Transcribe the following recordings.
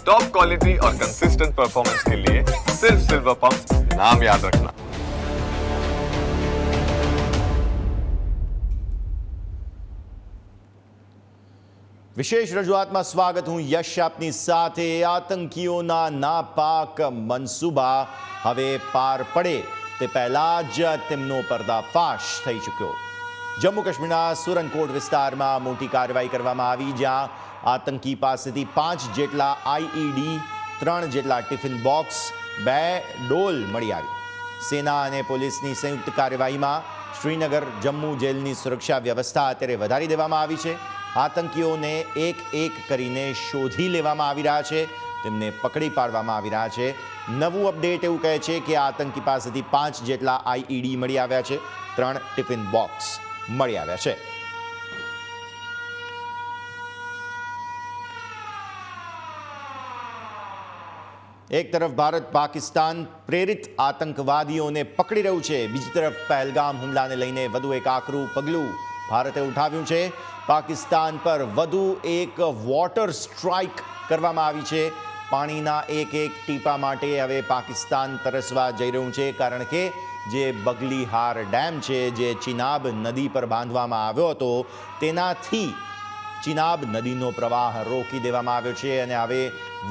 Top quality और consistent performance के लिए सिर्फ सिल्वर पंप नाम याद रखना। વિશેષ રજૂઆતમાં સ્વાગત. હું યશ આપની સાથે. આતંકીઓના નાપાક મનસૂબા હવે પાર પડે તે પહેલા જ તેમનો પર્દાફાશ થઈ ચૂક્યો. જમ્મુ કાશ્મીરના સુરનકોટ વિસ્તારમાં મોટી કાર્યવાહી કરવામાં આવી, જ્યાં આતંકી પાસેથી 5 જેટલા આઈઈડી, 3 જેટલા ટિફિન બોક્સ, 2 ડોલ મળી આવી. સેના અને પોલીસની સંયુક્ત કાર્યવાહીમાં શ્રીનગર જમ્મુ જેલની સુરક્ષા વ્યવસ્થા અત્યારે વધારી દેવામાં આવી છે. આતંકીઓને એક એક કરીને શોધી લેવામાં આવી રહ્યા છે, તેમને પકડી પાડવામાં આવી રહ્યા છે. નવું અપડેટ એવું કહે છે કે આતંકી પાસેથી 5 જેટલા આઈઈડી મળી આવ્યા છે, 3 ટિફિન બોક્સ મળી આવ્યા છે. એક તરફ ભારત પાકિસ્તાન પ્રેરિત આતંકવાદીઓને પકડી રહ્યું છે, બીજી તરફ પહેલગામ હુમલાને લઈને વધુ એક આકરું પગલું ભારતે ઉઠાવ્યું છે. પાકિસ્તાન પર વધુ એક વોટર સ્ટ્રાઇક કરવામાં આવી છે. પાણીના એક એક ટીપા માટે હવે પાકિસ્તાન તરસવા જઈ રહ્યું છે, કારણ કે જે બગલીહાર ડેમ છે, જે ચિનાબ નદી પર બાંધવામાં આવ્યો હતો, તેનાથી ચિનાબ નદીનો પ્રવાહ રોકી દેવામાં આવ્યો છે અને હવે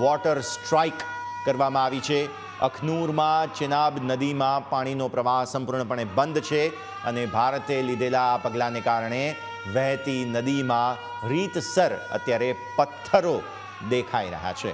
વોટર સ્ટ્રાઇક કરવામાં આવી છે. અખનૂરમાં ચિનાબ નદીમાં પાણીનો પ્રવાહ સંપૂર્ણપણે બંધ છે અને ભારતે લીધેલા આ પગલાંને કારણે વહેતી નદીમાં રીતસર અત્યારે પથ્થરો દેખાઈ રહ્યા છે.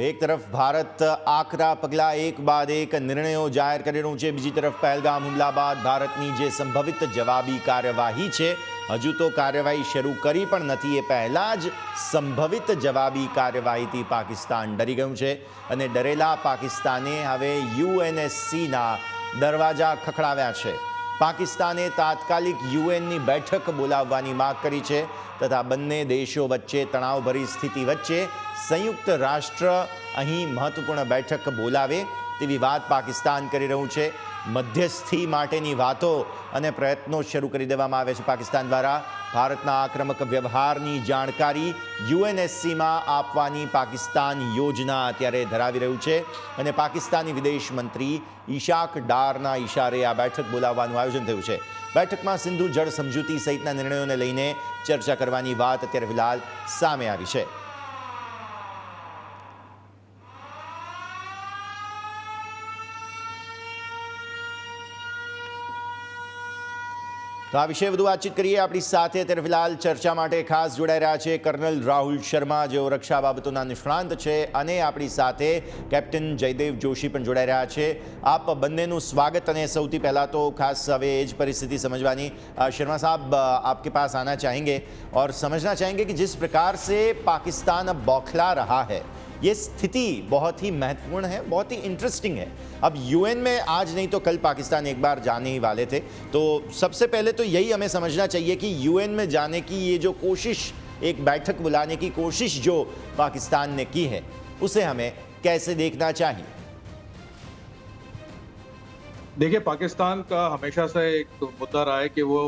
એક તરફ ભારત આકરા પગલાં એક બાદ એક નિર્ણયો જાહેર કરી રહ્યું છે, બીજી તરફ પહેલગામ હુમલા બાદ ભારતની જે સંભવિત જવાબી કાર્યવાહી છે, હજુ તો કાર્યવાહી શરૂ કરી પણ નથી, એ પહેલાં જ સંભવિત જવાબી કાર્યવાહીથી પાકિસ્તાન ડરી ગયું છે અને ડરેલા પાકિસ્તાને હવે યુએનએસસીના દરવાજા ખખડાવ્યા છે. પાકિસ્તાને તાત્કાલિક યુએનની બેઠક બોલાવવાની માંગ કરી છે તથા બંને દેશો વચ્ચે તણાવભરી સ્થિતિ વચ્ચે સંયુક્ત રાષ્ટ્ર અહીં મહત્વપૂર્ણ બેઠક બોલાવે તેવી વાત પાકિસ્તાન કરી રહ્યું છે. મધ્યસ્થી માટેની વાતો અને પ્રયત્નો શરૂ કરી દેવામાં આવે છે પાકિસ્તાન દ્વારા. ભારતના આક્રમક વ્યવહારની જાણકારી યુએનએસસીમાં આપવાની પાકિસ્તાન યોજના અત્યારે ધરાવી રહ્યું છે અને પાકિસ્તાની વિદેશ મંત્રી ઈશાક ડારના ઈશારે આ બેઠક બોલાવવાનું આયોજન થયું છે. બેઠકમાં સિંધુ જળ સમજૂતી સહિતના નિર્ણયોને લઈને ચર્ચા કરવાની વાત અત્યારે ફિલહાલ સામે આવી છે. તો આ વિશે વધુ વાતચીત કરીએ. આપણી સાથે અત્યારે ફિલહાલ ચર્ચા માટે ખાસ જોડાઈ રહ્યા છે કર્નલ રાહુલ શર્મા, જેઓ રક્ષા બાબતોના નિષ્ણાંત છે, અને આપણી સાથે કેપ્ટન જયદેવ જોશી પણ જોડાઈ રહ્યા છે. આપ બંનેનું સ્વાગત. અને સૌથી પહેલાં તો ખાસ હવે એ જ પરિસ્થિતિ समझवानी. शर्मा साहब, आपके पास आना चाहेंगे और समझना चाहेंगे कि जिस प्रकार से पाकिस्तान अब बौखला रहा है, ये स्थिति बहुत ही महत्वपूर्ण है, बहुत ही इंटरेस्टिंग है. अब यूएन में आज नहीं तो कल पाकिस्तान एक बार जाने ही वाले थे, तो सबसे पहले तो यही हमें समझना चाहिए कि यूएन में जाने की ये जो कोशिश, एक बैठक बुलाने की कोशिश जो पाकिस्तान ने की है, उसे हमें कैसे देखना चाहिए? देखिए, पाकिस्तान का हमेशा से एक मुद्दा रहा है कि वो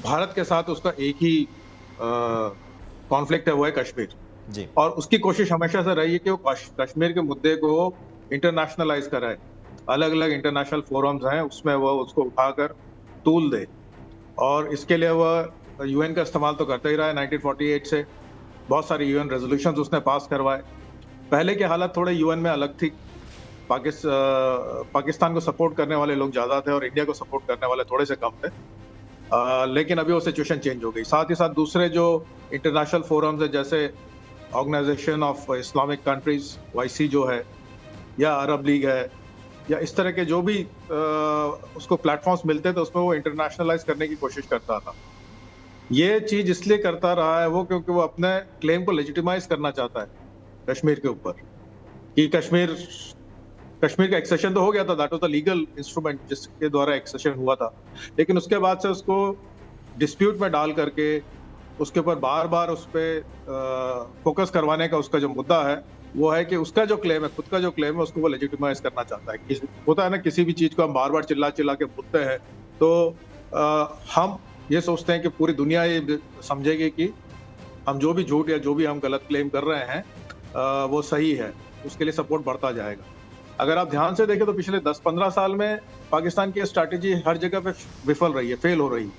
भारत के साथ उसका एक ही कॉन्फ्लिक्ट है, वो है कश्मीर जी. और उसकी कोशिश हमेशा से रही है कि वो कश्मीर के मुद्दे को इंटरनेशनलाइज कराए. अलग अलग इंटरनेशनल फोरम्स हैं, उसमें वो उसको उठाकर तूल दे, और इसके लिए वह यूएन का इस्तेमाल तो करता ही रहा है. 1948 से बहुत सारी यूएन रेजोल्यूशंस उसने पास करवाए. पहले की हालत थोड़े यूएन में अलग थी. पाकिस्तान को सपोर्ट करने वाले लोग ज़्यादा थे और इंडिया को सपोर्ट करने वाले थोड़े से कम थे. लेकिन अभी वो सिचुएशन चेंज हो गई. साथ ही साथ दूसरे जो इंटरनेशनल फोरम्स है, जैसे organization of Islamic countries OIC जो है, या अरब लीग है, या इस तरह के जो भी उसको प्लेटफॉर्म्स मिलते थे, उसमें वो इंटरनेशनलाइज करने की कोशिश करता था. ये चीज इसलिए करता रहा है वो, क्योंकि वो अपने क्लेम को लेजिटिमाइज करना चाहता है कश्मीर के ऊपर, कि कश्मीर का एक्सेशन तो हो गया था, that was the legal instrument जिसके द्वारा एक्सेशन हुआ था. लेकिन उसके बाद से उसको डिस्प्यूट में डाल करके उसके ऊपर बार बार उस पर फोकस करवाने का उसका जो मुद्दा है, वो है कि उसका जो क्लेम है, खुद का जो क्लेम है, उसको वो लेजिटिमाइज करना चाहता है। होता है ना, किसी भी चीज को हम बार बार चिल्ला चिल्ला के बोलते हैं तो हम ये सोचते हैं कि पूरी दुनिया ये समझेगी कि हम जो भी झूठ या जो भी हम गलत क्लेम कर रहे हैं वो सही है, उसके लिए सपोर्ट बढ़ता जाएगा। अगर आप ध्यान से देखें तो पिछले 10-15 साल में पाकिस्तान की स्ट्रैटेजी हर जगह पे विफल रही है, फेल हो रही है,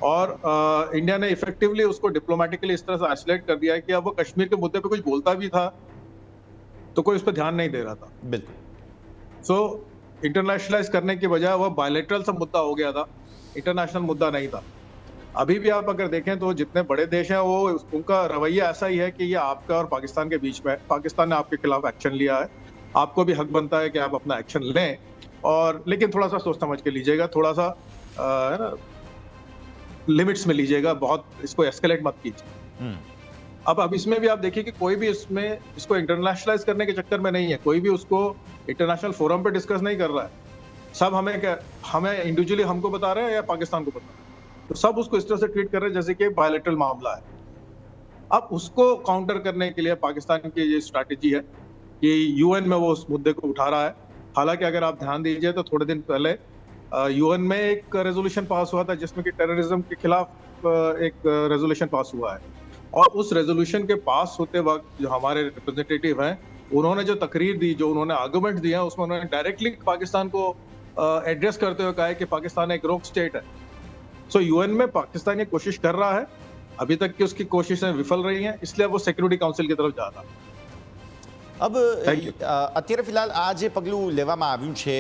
और इंडिया ने इफेक्टिवली उसको डिप्लोमेटिकली इस तरह से आइसोलेट कर दिया है कि अब वो कश्मीर के मुद्दे पे कुछ बोलता भी था तो कोई उस पर ध्यान नहीं दे रहा था। बिल्कुल। सो इंटरनेशनलाइज करने की बजाय वो बायलैटरल सा मुद्दा हो गया था, इंटरनेशनल मुद्दा नहीं था। अभी भी आप अगर देखें तो जितने बड़े देश हैं वो उनका रवैया ऐसा ही है कि ये आपका और पाकिस्तान के बीच में है। पाकिस्तान ने आपके खिलाफ एक्शन लिया है, आपको भी हक बनता है कि आप अपना एक्शन लें, और लेकिन थोड़ा सा सोच समझ के लीजिएगा, थोड़ा सा है ना, लिमिट्स में लीजिएगा, बहुत इसको एस्केलेट मत कीजिए। अब इसमें भी आप देखिए कि कोई भी इसमें इसको इंटरनेशनलाइज करने के चक्कर में नहीं है, कोई भी उसको इंटरनेशनल फोरम पे डिस्कस नहीं कर रहा है। सब हमें इंडिविजुअली हमको बता रहे हैं या पाकिस्तान को बता रहे हैं, तो सब उसको इस तरह से ट्रीट कर रहे हैं जैसे कि बायलैटरल मामला है। अब उसको काउंटर करने के लिए पाकिस्तान की ये स्ट्रैटेजी है कि यूएन में वो उस मुद्दे को उठा रहा है। हालांकि अगर आप ध्यान दीजिए तो थोड़े दिन पहले यूएन में एक रेजोल्यूशन पास हुआ था जिसमें कि टेररिज्म के खिलाफ एक रेजोल्यूशन पास हुआ है, और उस रेजोल्यूशन के पास होते वक्त जो हमारे रिप्रेजेंटेटिव हैं उन्होंने जो तकरीर दी, जो उन्होंने आर्गुमेंट दिया, उसमें उन्होंने डायरेक्टली पाकिस्तान को एड्रेस करते हुए कहा है कि पाकिस्तान एक रोक स्टेट है। सो यूएन में पाकिस्तान ये कोशिश कर रहा है, अभी तक की उसकी कोशिशें विफल रही हैं, इसलिए वो सिक्योरिटी काउंसिल की तरफ जा रहा है। अब અત્યારે ફિલહાલ આ જે પગલું લેવામાં આવ્યું છે,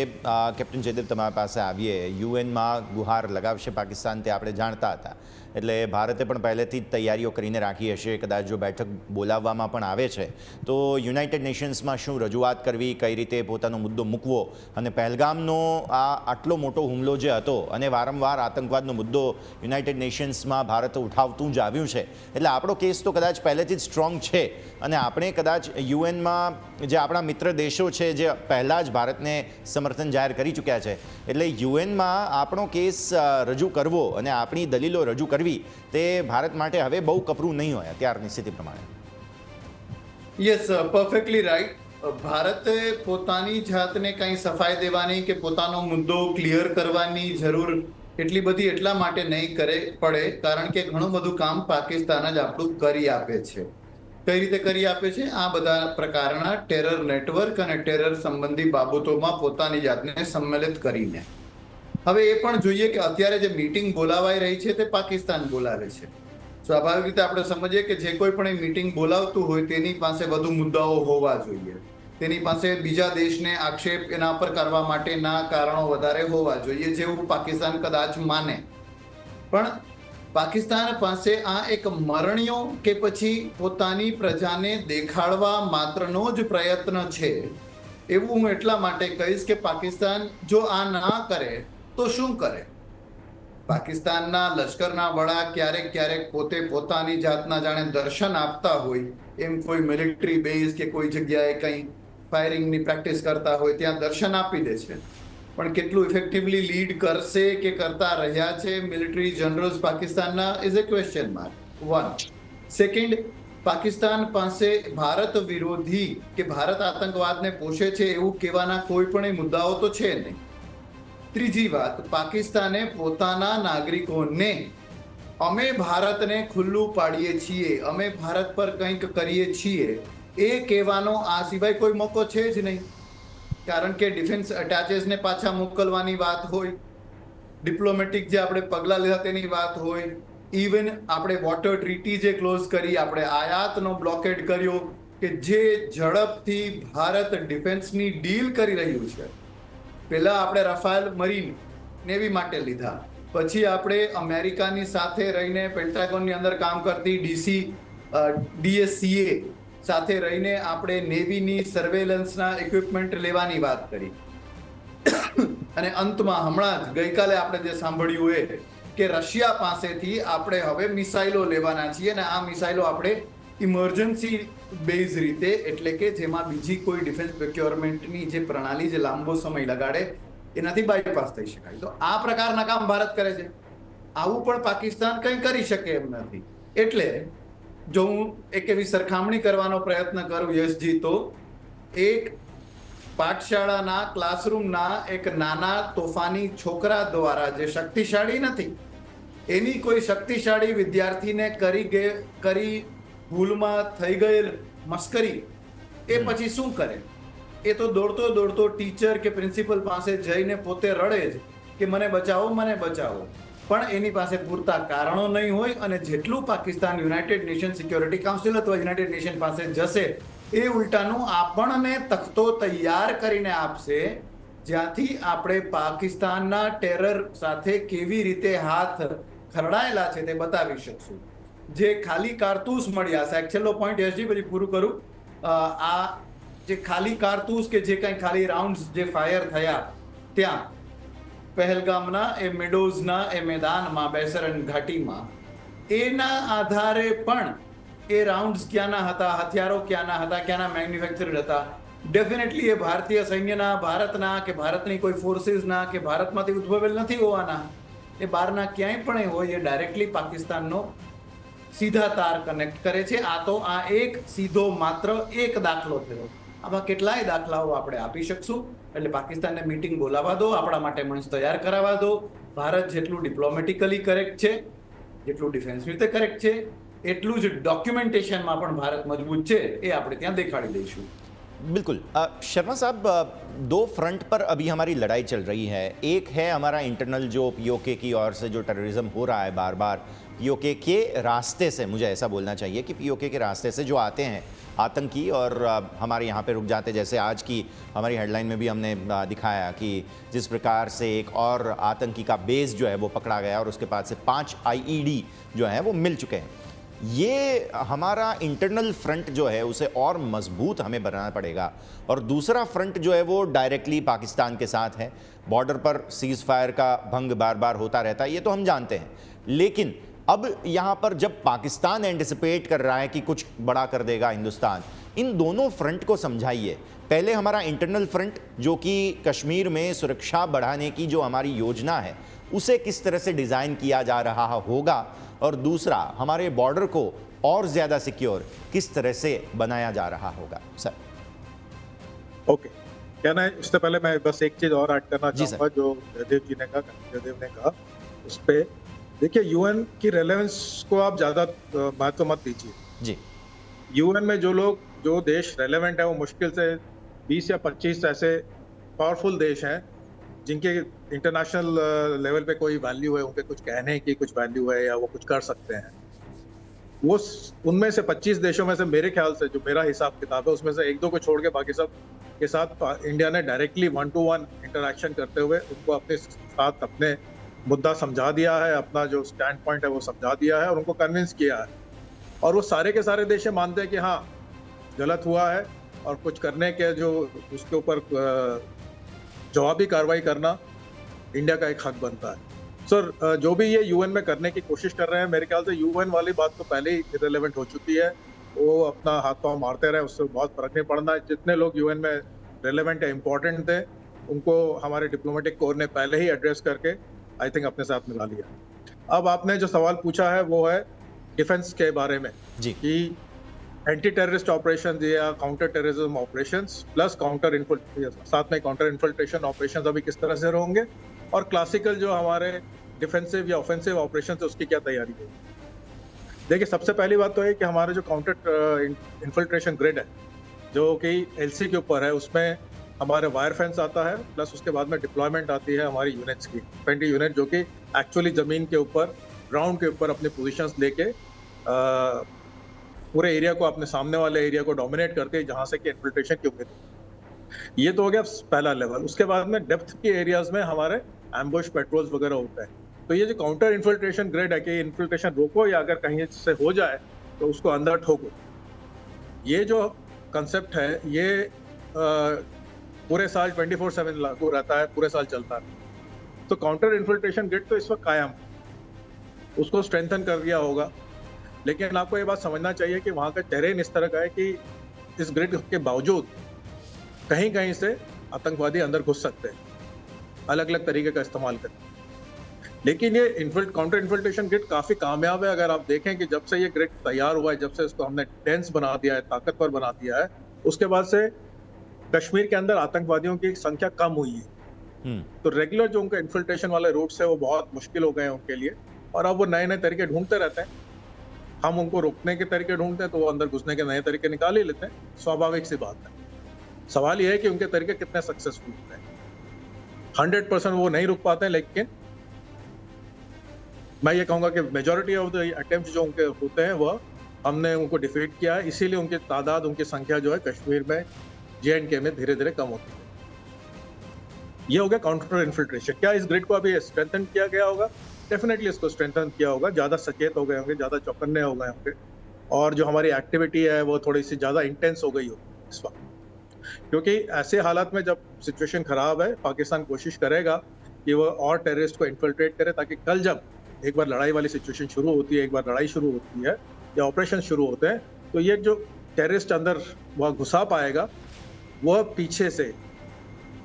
કેપ્ટન જયદેવ તમારી પાસે આવીએ, યુએનમાં ગુહાર લગાવશે પાકિસ્તાન તે આપણે જાણતા હતા, એટલે ભારતે પણ પહેલેથી જ તૈયારીઓ કરીને રાખી હશે। કદાચ જો બેઠક બોલાવવામાં પણ આવે છે તો યુનાઇટેડ નેશન્સમાં શું રજૂઆત કરવી, કઈ રીતે પોતાનો મુદ્દો મૂકવો, અને પહેલગામનો આ આટલો મોટો હુમલો જે હતો અને વારંવાર આતંકવાદનો મુદ્દો યુનાઇટેડ નેશન્સમાં ભારત ઉઠાવતું જ આવ્યું છે, એટલે આપણો કેસ તો કદાચ પહેલેથી જ સ્ટ્રોંગ છે, અને આપણે કદાચ યુએનમાં જે આપણા મિત્ર દેશો છે જે પહેલાં જ ભારતને સમર્થન જાહેર કરી ચૂક્યા છે, એટલે યુએનમાં આપણો કેસ રજૂ કરવો અને આપણી દલીલો રજૂ કરવી તે ભારત માટે હવે બહુ કપરું નહીં હોય અત્યારની સ્થિતિ પ્રમાણે। Yes, perfectly right. ભારતે પોતાની જાતને કંઈ સફાઈ દેવાની કે પોતાનો મુદ્દો ક્લિયર કરવાની જરૂર એટલી બધી એટલા માટે નહીં પડે, કારણ કે ઘણું બધું કામ પાકિસ્તાન જ આપણું કરી આપે છે। કઈ રીતે કરી આપે છે? આ બધા પ્રકારના ટેરર નેટવર્ક અને ટેરર સંબંધી બાબતોમાં પોતાની જાતને સંમેલિત કરીને। હવે એ પણ જોઈએ કે અત્યારે જે મીટિંગ બોલાવાઈ રહી છે તે પાકિસ્તાન બોલાવે છે। સ્વાભાવિક રીતે આપણે સમજીએ કે જે કોઈ પણ મીટિંગ બોલાવતું હોય તેની પાસે વધુ મુદ્દાઓ હોવા જોઈએ, તેની પાસે બીજા દેશને આક્ષેપ એના પર કરવા માટેના કારણો વધારે હોવા જોઈએ, જેવું પાકિસ્તાન કદાચ માને। પણ પાકિસ્તાન પાસે આ એક મરણીઓ કે પછી પોતાની પ્રજાને દેખાડવા માત્રનો જ પ્રયત્ન છે, એવું હું એટલા માટે કહીશ કે પાકિસ્તાન જો આ ના કરે તો શું કરે? પાકિસ્તાનના લશ્કરના વડા ક્યારેક ક્યારેક પોતે પોતાની જાતના જાણે દર્શન આપતા હોય એમ કોઈ મિલિટરી બેઝ કે કોઈ જગ્યાએ કંઈ ફાયરિંગની પ્રેક્ટિસ કરતા હોય ત્યાં દર્શન આપી દે છે, પણ કેટલું ઇફેક્ટિવલી લીડ કરશે કે કરતા રહ્યા છે મિલિટરી જનરલ્સ પાકિસ્તાનના is A question mark, one. Second, Pakistan પાસે ભારત વિરોધી કે ભારત આતંકવાદને પોષે છે એવું કહેવાના કોઈ પણ મુદ્દાઓ તો છે નહીં। ત્રીજી વાત, પાકિસ્તાને પોતાના નાગરિકોને અમે ભારતને ખુલ્લું પાડીએ છીએ, અમે ભારત પર કંઈક કરીએ છીએ એ કહેવાનો આ સિવાય કોઈ મોકો છે જ નહીં, કારણ કે ડિફેન્સ અટેચેસને પાછા મોકલવાની વાત હોય, ડિપ્લોમેટિક જે આપણે પગલાં લીધા તેની વાત હોય, ઇવન આપણે વોટર ટ્રીટી જે ક્લોઝ કરી, આપણે આયાતનો બ્લોકેડ કર્યો કે જે ઝડપથી ભારત ડિફેન્સની ડીલ કરી રહ્યું છે। પહેલા આપણે રફાલ મરીન નેવી માટે લીધા, પછી આપણે અમેરિકાની સાથે રહીને પેન્ટાગોનની અંદર કામ કરતી DSCA સાથે રહીને આપણે નેવીની સર્વેલન્સના ઇક્વિપમેન્ટ લેવાની વાત કરી, અને અંતમાં હમણાં જ ગઈકાલે આપણે જે સાંભળ્યું એ કે રશિયા પાસેથી આપણે હવે મિસાઇલો લેવાના છીએ, અને આ મિસાઇલો આપણે ઇમરજન્સી બેઝ રીતે, એટલે કે જેમાં બીજી કોઈ ડિફેન્સ પ્રોક્યોરમેન્ટની જે પ્રણાલી જે લાંબો સમય લગાડે એનાથી બાયપાસ થઈ શકાય। તો આ પ્રકારના કામ ભારત કરે છે, આવું પણ પાકિસ્તાન કંઈ કરી શકે એમ નથી। એટલે જો હું એક એવી સરખામણી કરવાનો પ્રયત્ન કરું યશજી, તો એક પાઠશાળાના ક્લાસરૂમના એક નાના તોફાની છોકરા દ્વારા જે શક્તિશાળી નથી, એની કોઈ શક્તિશાળી વિદ્યાર્થીને કરી ભૂલમાં થઈ ગયેલ મસ્કરી એ પછી શું કરે? એ તો દોડતો દોડતો ટીચર કે પ્રિન્સિપલ પાસે જઈને પોતે રડે જ કે મને બચાવો, મને બચાવો. પણ એની પાસે પૂરતા કારણો નહીં હોય, અને જેટલું Pakistan United nation security council અથવા યુનાઇટેડ નેશન પાસે જશે એ ઉલટાનું આપણને તખ્તો તૈયાર કરીને આપશે, જ્યાંથી આપણે પાકિસ્તાનના ટેરર સાથે કેવી રીતે હાથ ખરડાયેલા છે તે બતાવી શકશું. જે ખાલી કારતૂસ મળ્યા, સાહેબ છેલ્લો પોઈન્ટ યશજી પછી પૂરું કરું. આ જે ખાલી કારતૂસ કે જે કંઈ ખાલી રાઉન્ડ્સ જે ફાયર થયા ત્યાં પહેલગામના એ મેડોઝના એ મેદાનમાં, બેસરન ઘાટીમાં, એના આધારે પણ એ રાઉન્ડ્સ ક્યાંના હતા, હથિયારો ક્યાંના હતા, ક્યાંના મેન્યુફેક્ચર્ડ હતા. ડેફિનેટલી એ ભારતીય સૈન્યના, ભારતના કે ભારતની કોઈ ફોર્સીસના કે ભારતમાંથી ઉદ્ભવેલ નથી હોવાના. એ બહારના ક્યાંય પણ એ હોય, એ ડાયરેક્ટલી પાકિસ્તાનનો સીધા તાર કનેક્ટ કરે છે. આ તો આ એક સીધો માત્ર એક દાખલો થયો. આમાં કેટલાય દાખલાઓ આપણે આપી શકશું. એટલે પાકિસ્તાનને મીટિંગ બોલાવવા દો, આપણા માટે મંચ તૈયાર કરાવવા દો. ભારત જેટલું ડિપ્લોમેટિકલી કરેક્ટ છે, જેટલું ડિફેન્સ રીતે કરેક્ટ છે, એટલું જ ડોક્યુમેंटेशन પણ भारत मजबूत છે, એ આપણે ત્યાં દેખાડી દઈશું. बिल्कुल. शर्मा साहब, दो फ्रंट पर अभी हमारी लड़ाई चल रही है. एक है हमारा इंटरनल जो पीओके की ओर से जो टेररिज्म हो रहा है बार बार, पीओके के रास्ते से, मुझे ऐसा बोलना चाहिए कि पीओके के रास्ते से जो आते हैं आतंकी और हमारे यहाँ पे रुक जाते, जैसे आज की हमारी हेडलाइन में भी हमने दिखाया कि जिस प्रकार से एक और आतंकी का बेस जो है वो पकड़ा गया और उसके पास से 5 आईईडी जो है वो मिल चुके हैं. ये हमारा इंटरनल फ्रंट जो है उसे और मजबूत हमें बनाना पड़ेगा. और दूसरा फ्रंट जो है वो डायरेक्टली पाकिस्तान के साथ है. बॉर्डर पर सीज़ फायर का भंग बार बार होता रहता है, ये तो हम जानते हैं. लेकिन अब यहाँ पर जब पाकिस्तान एंटिसिपेट कर रहा है कि कुछ बड़ा कर देगा हिंदुस्तान, इन दोनों फ्रंट को समझाइए. पहले हमारा इंटरनल फ्रंट जो कि कश्मीर में सुरक्षा बढ़ाने की जो हमारी योजना है उसे किस तरह से डिज़ाइन किया जा रहा होगा, और दूसरा हमारे बॉर्डर को और ज़्यादा सिक्योर किस तरह से बनाया जा रहा होगा. सर ओके, क्या ना, इससे पहले मैं बस एक चीज और ऐड करना चाहूँगा जो जयदेव ने कहा उस पे. देखिए, यूएन की रेलेवेंस को आप ज्यादा महत्व मत दीजिए जी. यूएन में जो देश रेलेवेंट है वो मुश्किल से 20 या 25 ऐसे पावरफुल देश हैं जिनके इंटरनेशनल लेवल पे कोई वैल्यू है, उनके कुछ कहने की कुछ वैल्यू है या वो कुछ कर सकते हैं. वो उनमें से 25 देशों में से मेरे ख्याल से, जो मेरा हिसाब किताब है, उसमें से एक दो को छोड़ के बाकी सब के साथ इंडिया ने डायरेक्टली 1-to-1 इंटरेक्शन करते हुए उनको अपने साथ अपने मुद्दा समझा दिया है, अपना जो स्टैंड पॉइंट है वो समझा दिया है और उनको कन्विंस किया है. और वो सारे के सारे देश मानते हैं कि हाँ गलत हुआ है और कुछ करने के जो उसके ऊपर जवाबी कार्रवाई करना इंडिया का एक हक बनता है. सर, जो भी ये यूएन में करने की कोशिश कर रहे हैं, मेरे ख्याल से यूएन वाली बात तो पहले ही इररिलेवेंट हो चुकी है. वो अपना हाथ पांव मारते रहे, उससे बहुत फर्क नहीं पड़ना है. जितने लोग यूएन में रिलेवेंट है, इम्पोर्टेंट थे, उनको हमारे डिप्लोमेटिक कोर ने पहले ही एड्रेस करके आई थिंक अपने साथ मिला लिया. अब आपने जो सवाल पूछा है वो है डिफेंस के बारे में जी. कि एंटी टेररिस्ट ऑपरेशन या काउंटर टेररिज्म ऑपरेशंस प्लस साथ में काउंटर इन्फिल्ट्रेशन ऑपरेशंस अभी किस तरह से होंगे, और क्लासिकल जो हमारे डिफेंसिव या ऑफेंसिव ऑपरेशन है उसकी क्या तैयारी है. देखिए, सबसे पहली बात तो है कि हमारे जो काउंटर इन्फिल्ट्रेशन ग्रिड है जो कि एलसी के ऊपर है, उसमें हमारे वायर फेंस आता है, प्लस उसके बाद में डिप्लॉयमेंट आती है हमारी यूनिट्स की 20 यूनिट जो कि एक्चुअली ज़मीन के ऊपर, ग्राउंड के ऊपर अपनी पोजीशंस लेके पूरे एरिया को, अपने सामने वाले एरिया को डोमिनेट करके जहाँ से कि इन्फिल्ट्रेशन की उम्मीद. ये तो हो गया पहला लेवल. उसके बाद में डेप्थ के एरियाज में हमारे एम्बुश पेट्रोल्स वगैरह होते हैं. तो ये जो काउंटर इन्फिल्ट्रेशन ग्रेड है कि इन्फिल्ट्रेशन रोको या अगर कहीं से हो जाए तो उसको अंदर ठोको, ये जो कंसेप्ट है ये पूरे साल 24/7 लागू रहता है, पूरे साल चलता है. तो काउंटर इन्फिल्ट्रेशन ग्रिड तो इस वक्त कायम, उसको स्ट्रेंथन कर दिया होगा. लेकिन आपको ये बात समझना चाहिए कि वहाँ का टेरेन इस तरह का है कि इस ग्रिड के बावजूद कहीं कहीं से आतंकवादी अंदर घुस सकते हैं, अलग अलग तरीके का इस्तेमाल करके. लेकिन ये काउंटर इन्फिल्ट्रेशन ग्रिड काफी कामयाब है। अगर आप देखें कि जब से ये ग्रिड तैयार हुआ है, जब से इसको हमने डेंस बना दिया है, ताकतवर बना दिया है, उसके बाद से कश्मीर के अंदर आतंकवादियों की संख्या कम हुई है। तो रेगुलर जो उनका इन्फिल्ट्रेशन वाले रूट्स है वो बहुत मुश्किल हो गए हैं उनके लिए, और अब वो नए नए तरीके ढूंढते रहते हैं। हम उनको रोकने के तरीके ढूंढते हैं तो वो अंदर घुसने के नए तरीके निकाल ही लेते हैं, स्वाभाविक सी बात है। सवाल यह है कि उनके तरीके कितने सक्सेसफुल होते हैं। 100% वो नहीं रुक पाते हैं, लेकिन मैं ये कहूंगा कि मेजॉरिटी ऑफ द अटेम्प्ट जो उनके होते हैं वह हमने उनको डिफीट किया है। इसीलिए उनकी तादाद, उनकी संख्या जो है कश्मीर में, JNK में धीरे धीरे कम होती है। ये हो गया काउंटर इन्फिल्ट्रेशन। क्या इस ग्रिड को अभी स्ट्रेंथन किया गया होगा? डेफिनेटली इसको स्ट्रेंथन किया होगा, ज्यादा सचेत हो गए होंगे, ज्यादा चौकन्ने हो गए होंगे, और जो हमारी एक्टिविटी है वो थोड़ी सी ज्यादा इंटेंस हो गई होगी इस वक्त। क्योंकि ऐसे हालात में जब सिचुएशन खराब है, पाकिस्तान कोशिश करेगा कि वो और टेररिस्ट को इन्फिल्ट्रेट करे, ताकि कल जब एक बार लड़ाई वाली सिचुएशन शुरू होती है, एक बार लड़ाई शुरू होती है या ऑपरेशन शुरू होते हैं, तो ये जो टेररिस्ट अंदर वह घुसा पाएगा, वह पीछे से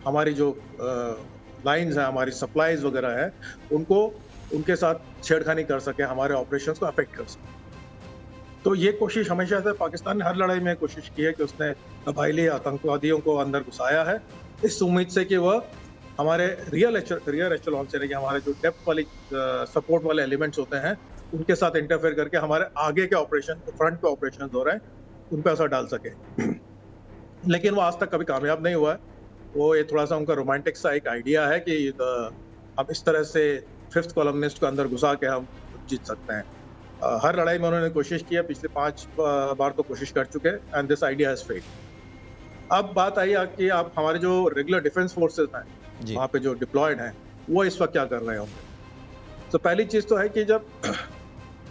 हमारी जो लाइंस हैं, हमारी सप्लाईज वगैरह है, उनको उनके साथ छेड़खानी कर सके, हमारे ऑपरेशंस को अफेक्ट कर सके। तो ये कोशिश हमेशा से पाकिस्तान ने हर लड़ाई में कोशिश की है कि उसने कबायली आतंकवादियों को अंदर घुसाया है, इस उम्मीद से कि वह हमारे रियल एचेलॉन से, कि हमारे जो डेप्थ वाली सपोर्ट वाले एलिमेंट्स होते हैं, उनके साथ इंटरफेयर करके हमारे आगे के ऑपरेशन, फ्रंट पे ऑपरेशन हो रहे हैं, उन पर असर डाल सके। लेकिन वो आज तक कभी कामयाब नहीं हुआ है। वो ये थोड़ा सा उनका रोमांटिक सा एक आइडिया है कि हम इस तरह से 5th कॉलमनिस्ट को अंदर घुसा के हम जीत सकते हैं। हर लड़ाई में उन्होंने कोशिश की है, पिछले 5 बार तो कोशिश कर चुके, and this idea has failed. अब बात आई कि आप हमारे जो रेगुलर डिफेंस फोर्सेस हैं वहाँ पे जो डिप्लॉयड हैं, वो इस वक्त क्या कर रहे होंगे। तो पहली चीज तो है कि जब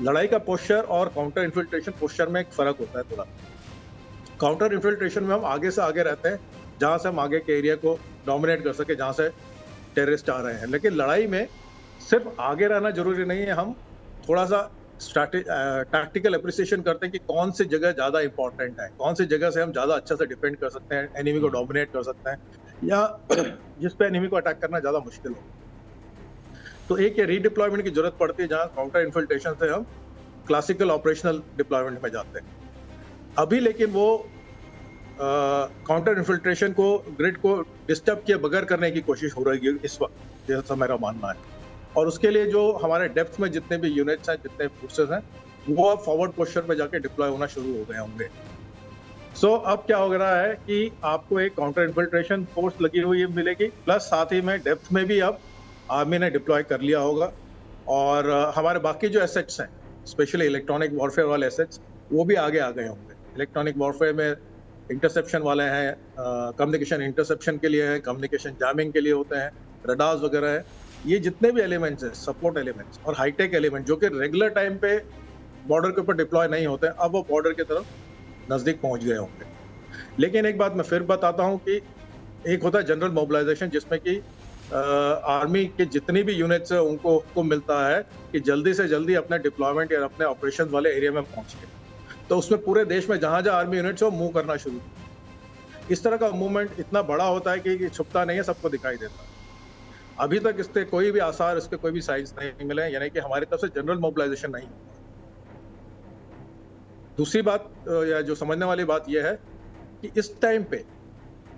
लड़ाई का पोस्चर और काउंटर इन्फिल्ट्रेशन पोस्चर में एक फर्क होता है थोड़ा। काउंटर इन्फिल्ट्रेशन में हम आगे से आगे रहते हैं, जहां से हम आगे के एरिया को डोमिनेट कर सके, जहां से टेररिस्ट आ रहे हैं। लेकिन लड़ाई में सिर्फ आगे रहना जरूरी नहीं है, हम थोड़ा सा टैक्टिकल अप्रिसिएशन करते हैं कि कौन सी जगह ज्यादा इंपॉर्टेंट है, कौन सी जगह से हम ज्यादा अच्छा से डिफेंड कर सकते हैं, एनिमी को डोमिनेट कर सकते हैं, या जिस पे एनिमी को अटैक करना ज्यादा मुश्किल हो। तो एक ये रीडिप्लॉयमेंट की जरूरत पड़ती है, जहां काउंटर इन्फिल्ट्रेशन से हम क्लासिकल ऑपरेशनल डिप्लॉयमेंट में जाते हैं। अभी लेकिन वो काउंटर इन्फिल्ट्रेशन को, ग्रिड को डिस्टर्ब किए बगैर करने की कोशिश हो रही है इस वक्त, जैसा मेरा मानना है। और उसके लिए जो हमारे डेप्थ में जितने भी यूनिट्स हैं, जितने फोर्सेस हैं, वो अब फॉरवर्ड पोस्चर पे जाके डिप्लॉय होना शुरू हो गए होंगे। सो अब क्या हो रहा है कि आपको एक काउंटर इन्फिल्ट्रेशन फोर्स लगी हुई मिलेगी, प्लस साथ ही में डेप्थ में भी अब आर्मी ने डिप्लॉय कर लिया होगा। और हमारे बाकी जो एसेट्स हैं, स्पेशली इलेक्ट्रॉनिक वॉरफेयर वाले एसेट्स, वो भी आगे आ गए होंगे। इलेक्ट्रॉनिक वॉरफेयर में इंटरसेप्शन वाले हैं, कम्युनिकेशन इंटरसेप्शन के लिए है, कम्युनिकेशन जैमिंग के लिए होते हैं, रडार्स वगैरह है। ये जितने भी एलिमेंट्स हैं, सपोर्ट एलिमेंट्स और हाईटेक एलिमेंट, जो कि रेगुलर टाइम पे बॉर्डर के ऊपर डिप्लॉय नहीं होते, अब वो बॉर्डर की तरफ नजदीक पहुंच गए होंगे। लेकिन एक बात मैं फिर बताता हूं कि एक होता है जनरल मोबिलाइजेशन, जिसमें कि आर्मी के जितनी भी यूनिट्स है उनको मिलता है कि जल्दी से जल्दी अपने डिप्लॉयमेंट या अपने ऑपरेशन वाले एरिया में पहुंच गए। तो उसमें पूरे देश में जहां जहां आर्मी यूनिट्स हो, मूव करना शुरू। इस तरह का मूवमेंट इतना बड़ा होता है कि छुपता नहीं है, सबको दिखाई देता है। अभी तक इसके कोई भी आसार, इसके कोई भी साइंस नहीं मिले, यानी कि हमारी तरफ से जनरल मोबिलाइजेशन नहीं। दूसरी बात या जो समझने वाली बात यह है कि इस टाइम पे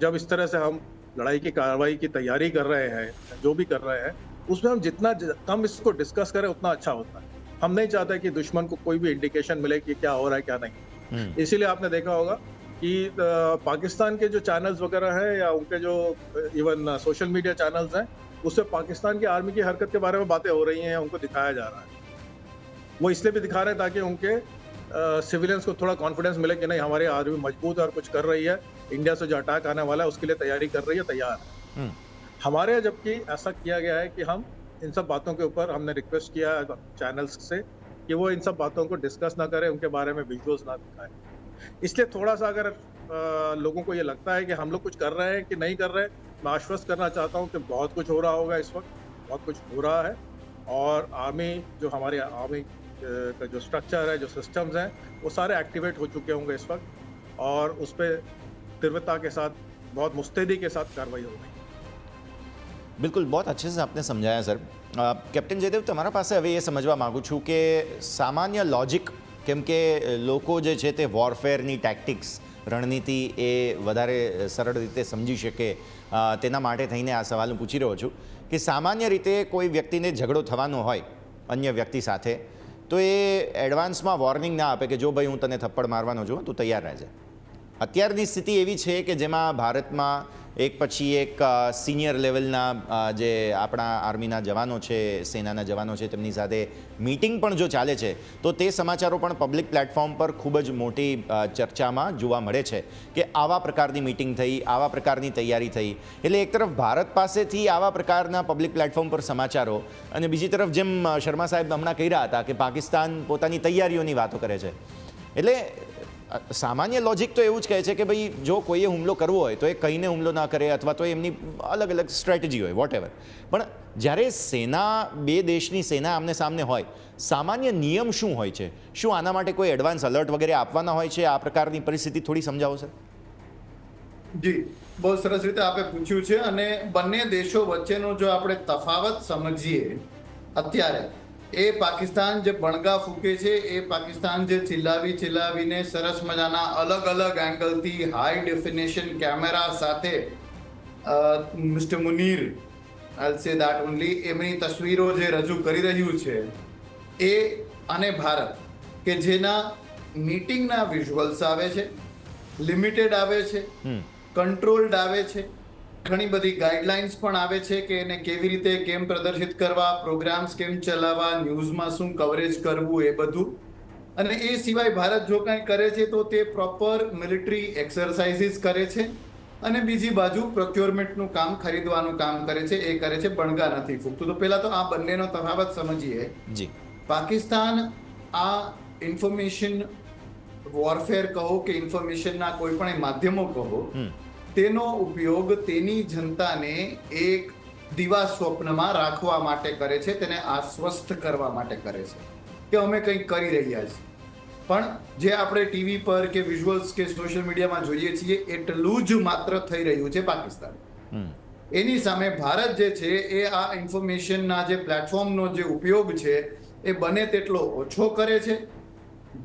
जब इस तरह से हम लड़ाई की कार्रवाई की तैयारी कर रहे हैं, जो भी कर रहे हैं, उसमें हम जितना कम इसको डिस्कस करें उतना अच्छा होता है। हम नहीं चाहते कि दुश्मन को कोई भी इंडिकेशन मिले कि क्या हो रहा है क्या नहीं। इसीलिए आपने देखा होगा कि पाकिस्तान के जो चैनल्स वगैरह हैं, या उनके जो इवन सोशल मीडिया चैनल्स हैं, उससे पाकिस्तान की आर्मी की हरकत के बारे में बातें हो रही हैं, उनको दिखाया जा रहा है। वो इसलिए भी दिखा रहे हैं ताकि उनके सिविलियंस को थोड़ा कॉन्फिडेंस मिले कि नहीं, हमारी आर्मी मजबूत है और कुछ कर रही है, इंडिया से जो अटैक आने वाला है उसके लिए तैयारी कर रही है, तैयार है। हमारे यहाँ जबकि ऐसा किया गया है कि हम इन सब बातों के ऊपर हमने रिक्वेस्ट किया है चैनल्स से कि वो इन सब बातों को डिस्कस ना करें, उनके बारे में विजुअल्स ना दिखाएं। इसलिए थोड़ा सा अगर लोगों को ये लगता है कि हम लोग कुछ कर रहे हैं कि नहीं कर रहे, मैं आश्वस्त करना चाहता हूँ कि बहुत कुछ हो रहा होगा इस वक्त, बहुत कुछ हो रहा है। और आर्मी, जो हमारे आर्मी का जो स्ट्रक्चर है, जो सिस्टम्स हैं, वो सारे एक्टिवेट हो चुके होंगे इस वक्त, और उस पर तीव्रता के साथ, बहुत मुस्तैदी के साथ कार्रवाई हो रही है। बिल्कुल, बहुत अच्छे से आपने समझाया सर. કેપ્ટન જયદેવ, તમારા પાસે હવે એ સમજવા માગું છું કે સામાન્ય લોજિક, કેમ કે લોકો જે છે તે વોરફેરની ટેક્ટિક્સ, રણનીતિ એ વધારે સરળ રીતે સમજી શકે તેના માટે થઈને આ સવાલ હું પૂછી રહ્યો છું કે સામાન્ય રીતે કોઈ વ્યક્તિને ઝઘડો થવાનો હોય અન્ય વ્યક્તિ સાથે, તો એ એડવાન્સમાં વોર્નિંગ ના આપે કે જો ભાઈ હું તને થપ્પડ મારવાનો છું, તું તૈયાર રહેજે. અત્યારની સ્થિતિ એવી છે કે જેમાં ભારતમાં એક પછી એક સિનિયર લેવલના જે આપણા આર્મીના જવાનો છે, સેનાના જવાનો છે, તેમની સાથે મીટિંગ પણ જો ચાલે છે તો તે સમાચારો પણ પબ્લિક પ્લેટફોર્મ પર ખૂબ જ મોટી ચર્ચામાં જોવા મળે છે કે આવા પ્રકારની મીટિંગ થઈ, આવા પ્રકારની તૈયારી થઈ. એટલે એક તરફ ભારત પાસેથી આવા પ્રકારના પબ્લિક પ્લેટફોર્મ પર સમાચારો, અને બીજી તરફ જેમ શર્મા સાહેબ હમણાં કહી રહ્યા હતા કે પાકિસ્તાન પોતાની તૈયારીઓની વાતો કરે છે. એટલે સામાન્ય લોજિક તો એવું જ કહે છે કે ભાઈ જો કોઈએ હુમલો કરવો હોય તો એ કહીને હુમલો ના કરે, અથવા તો એમની અલગ અલગ સ્ટ્રેટેજી હોય, વોટ એવર. પણ જ્યારે સેના, બે દેશની સેના આમને સામને હોય, સામાન્ય નિયમ શું હોય છે? શું આના માટે કોઈ એડવાન્સ અલર્ટ વગેરે આપવાના હોય છે? આ પ્રકારની પરિસ્થિતિ થોડી સમજાવો સર. જી, બહુ સરસ રીતે આપે પૂછ્યું છે. અને બંને દેશો વચ્ચેનો જો આપણે તફાવત સમજીએ અત્યારે, એ પાકિસ્તાન જે બણગા ફૂકે છે, એ પાકિસ્તાન જે ચિલ્લાવીને સરસ મજાના અલગ અલગ એંગલથી હાઈ ડેફિનેશન કેમેરા સાથે mister Munir, I'll say that only, એમની તસવીરો જે રજૂ કરી રહ્યું છે એ, અને ભારત કે જેના મીટિંગના વિઝ્યુઅલ્સ આવે છે, લિમિટેડ આવે છે, કંટ્રોલ્ડ આવે છે, ઘણી બધી ગાઈડલાઇન્સ પણ આવે છે કે એને કેવી રીતે કેમ પ્રદર્શિત કરવા, પ્રોગ્રામ્સ કેમ ચલાવવા, ન્યૂઝમાં શું કવરેજ કરવું, એ બધું. અને એ સિવાય ભારત જો કંઈ કરે છે તો તે પ્રોપર મિલિટરી એક્સરસાઇઝીસ કરે છે, અને બીજી બાજુ પ્રોક્યોરમેન્ટનું કામ, ખરીદવાનું કામ કરે છે, એ કરે છે, બણગા નથી ફૂકતું. તો પહેલા તો આ બંનેનો તફાવત સમજીએ. જી, પાકિસ્તાન આ ઇન્ફોર્મેશન વોરફેર કહો કે ઇન્ફોર્મેશનના કોઈ પણ માધ્યમો કહો, તેનો ઉપયોગ તેની જનતાને એક દિવા સ્વપ્નમાં રાખવા માટે કરે છે, તેને આશ્વસ્ત કરવા માટે કરે છે કે અમે કંઈક કરી રહ્યા છીએ. પણ જે આપણે ટીવી પર કે વિઝ્યુઅલ્સ કે સોશિયલ મીડિયામાં જોઈએ છીએ એટલું જ માત્ર થઈ રહ્યું છે પાકિસ્તાન. એની સામે ભારત જે છે એ આ ઇન્ફોર્મેશનના જે પ્લેટફોર્મનો જે ઉપયોગ છે એ બને તેટલો ઓછો કરે છે,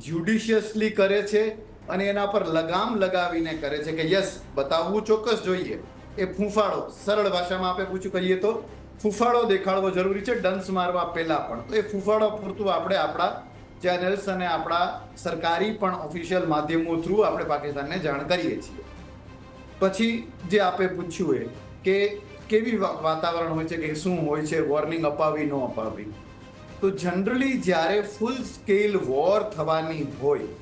જ્યુડિશિયસલી કરે છે, અને એના પર લગામ લગાવીને કરે છે કે યસ, બતાવવું ચોક્કસ જોઈએ. એ ફૂંફાડો, સરળ ભાષામાં આપણે પૂછું કહીએ તો ફૂંફાડો દેખાડવો જરૂરી છે ડંસ મારવા પહેલા પણ. તો એ ફૂંફાડો પૂરતું આપણે આપણા ચેનલ્સ અને આપણા સરકારી પણ ઓફિશિયલ માધ્યમો થ્રુ આપણે પાકિસ્તાનને જાણ કરીએ છીએ. પછી જે આપણે પૂછ્યું એ કે કેવી વાતાવરણ હોય છે, કે શું હોય છે, વોર્નિંગ અપાવી ન અપાવી. તો જનરલી જ્યારે ફૂલ સ્કેલ વોર થવાની હોય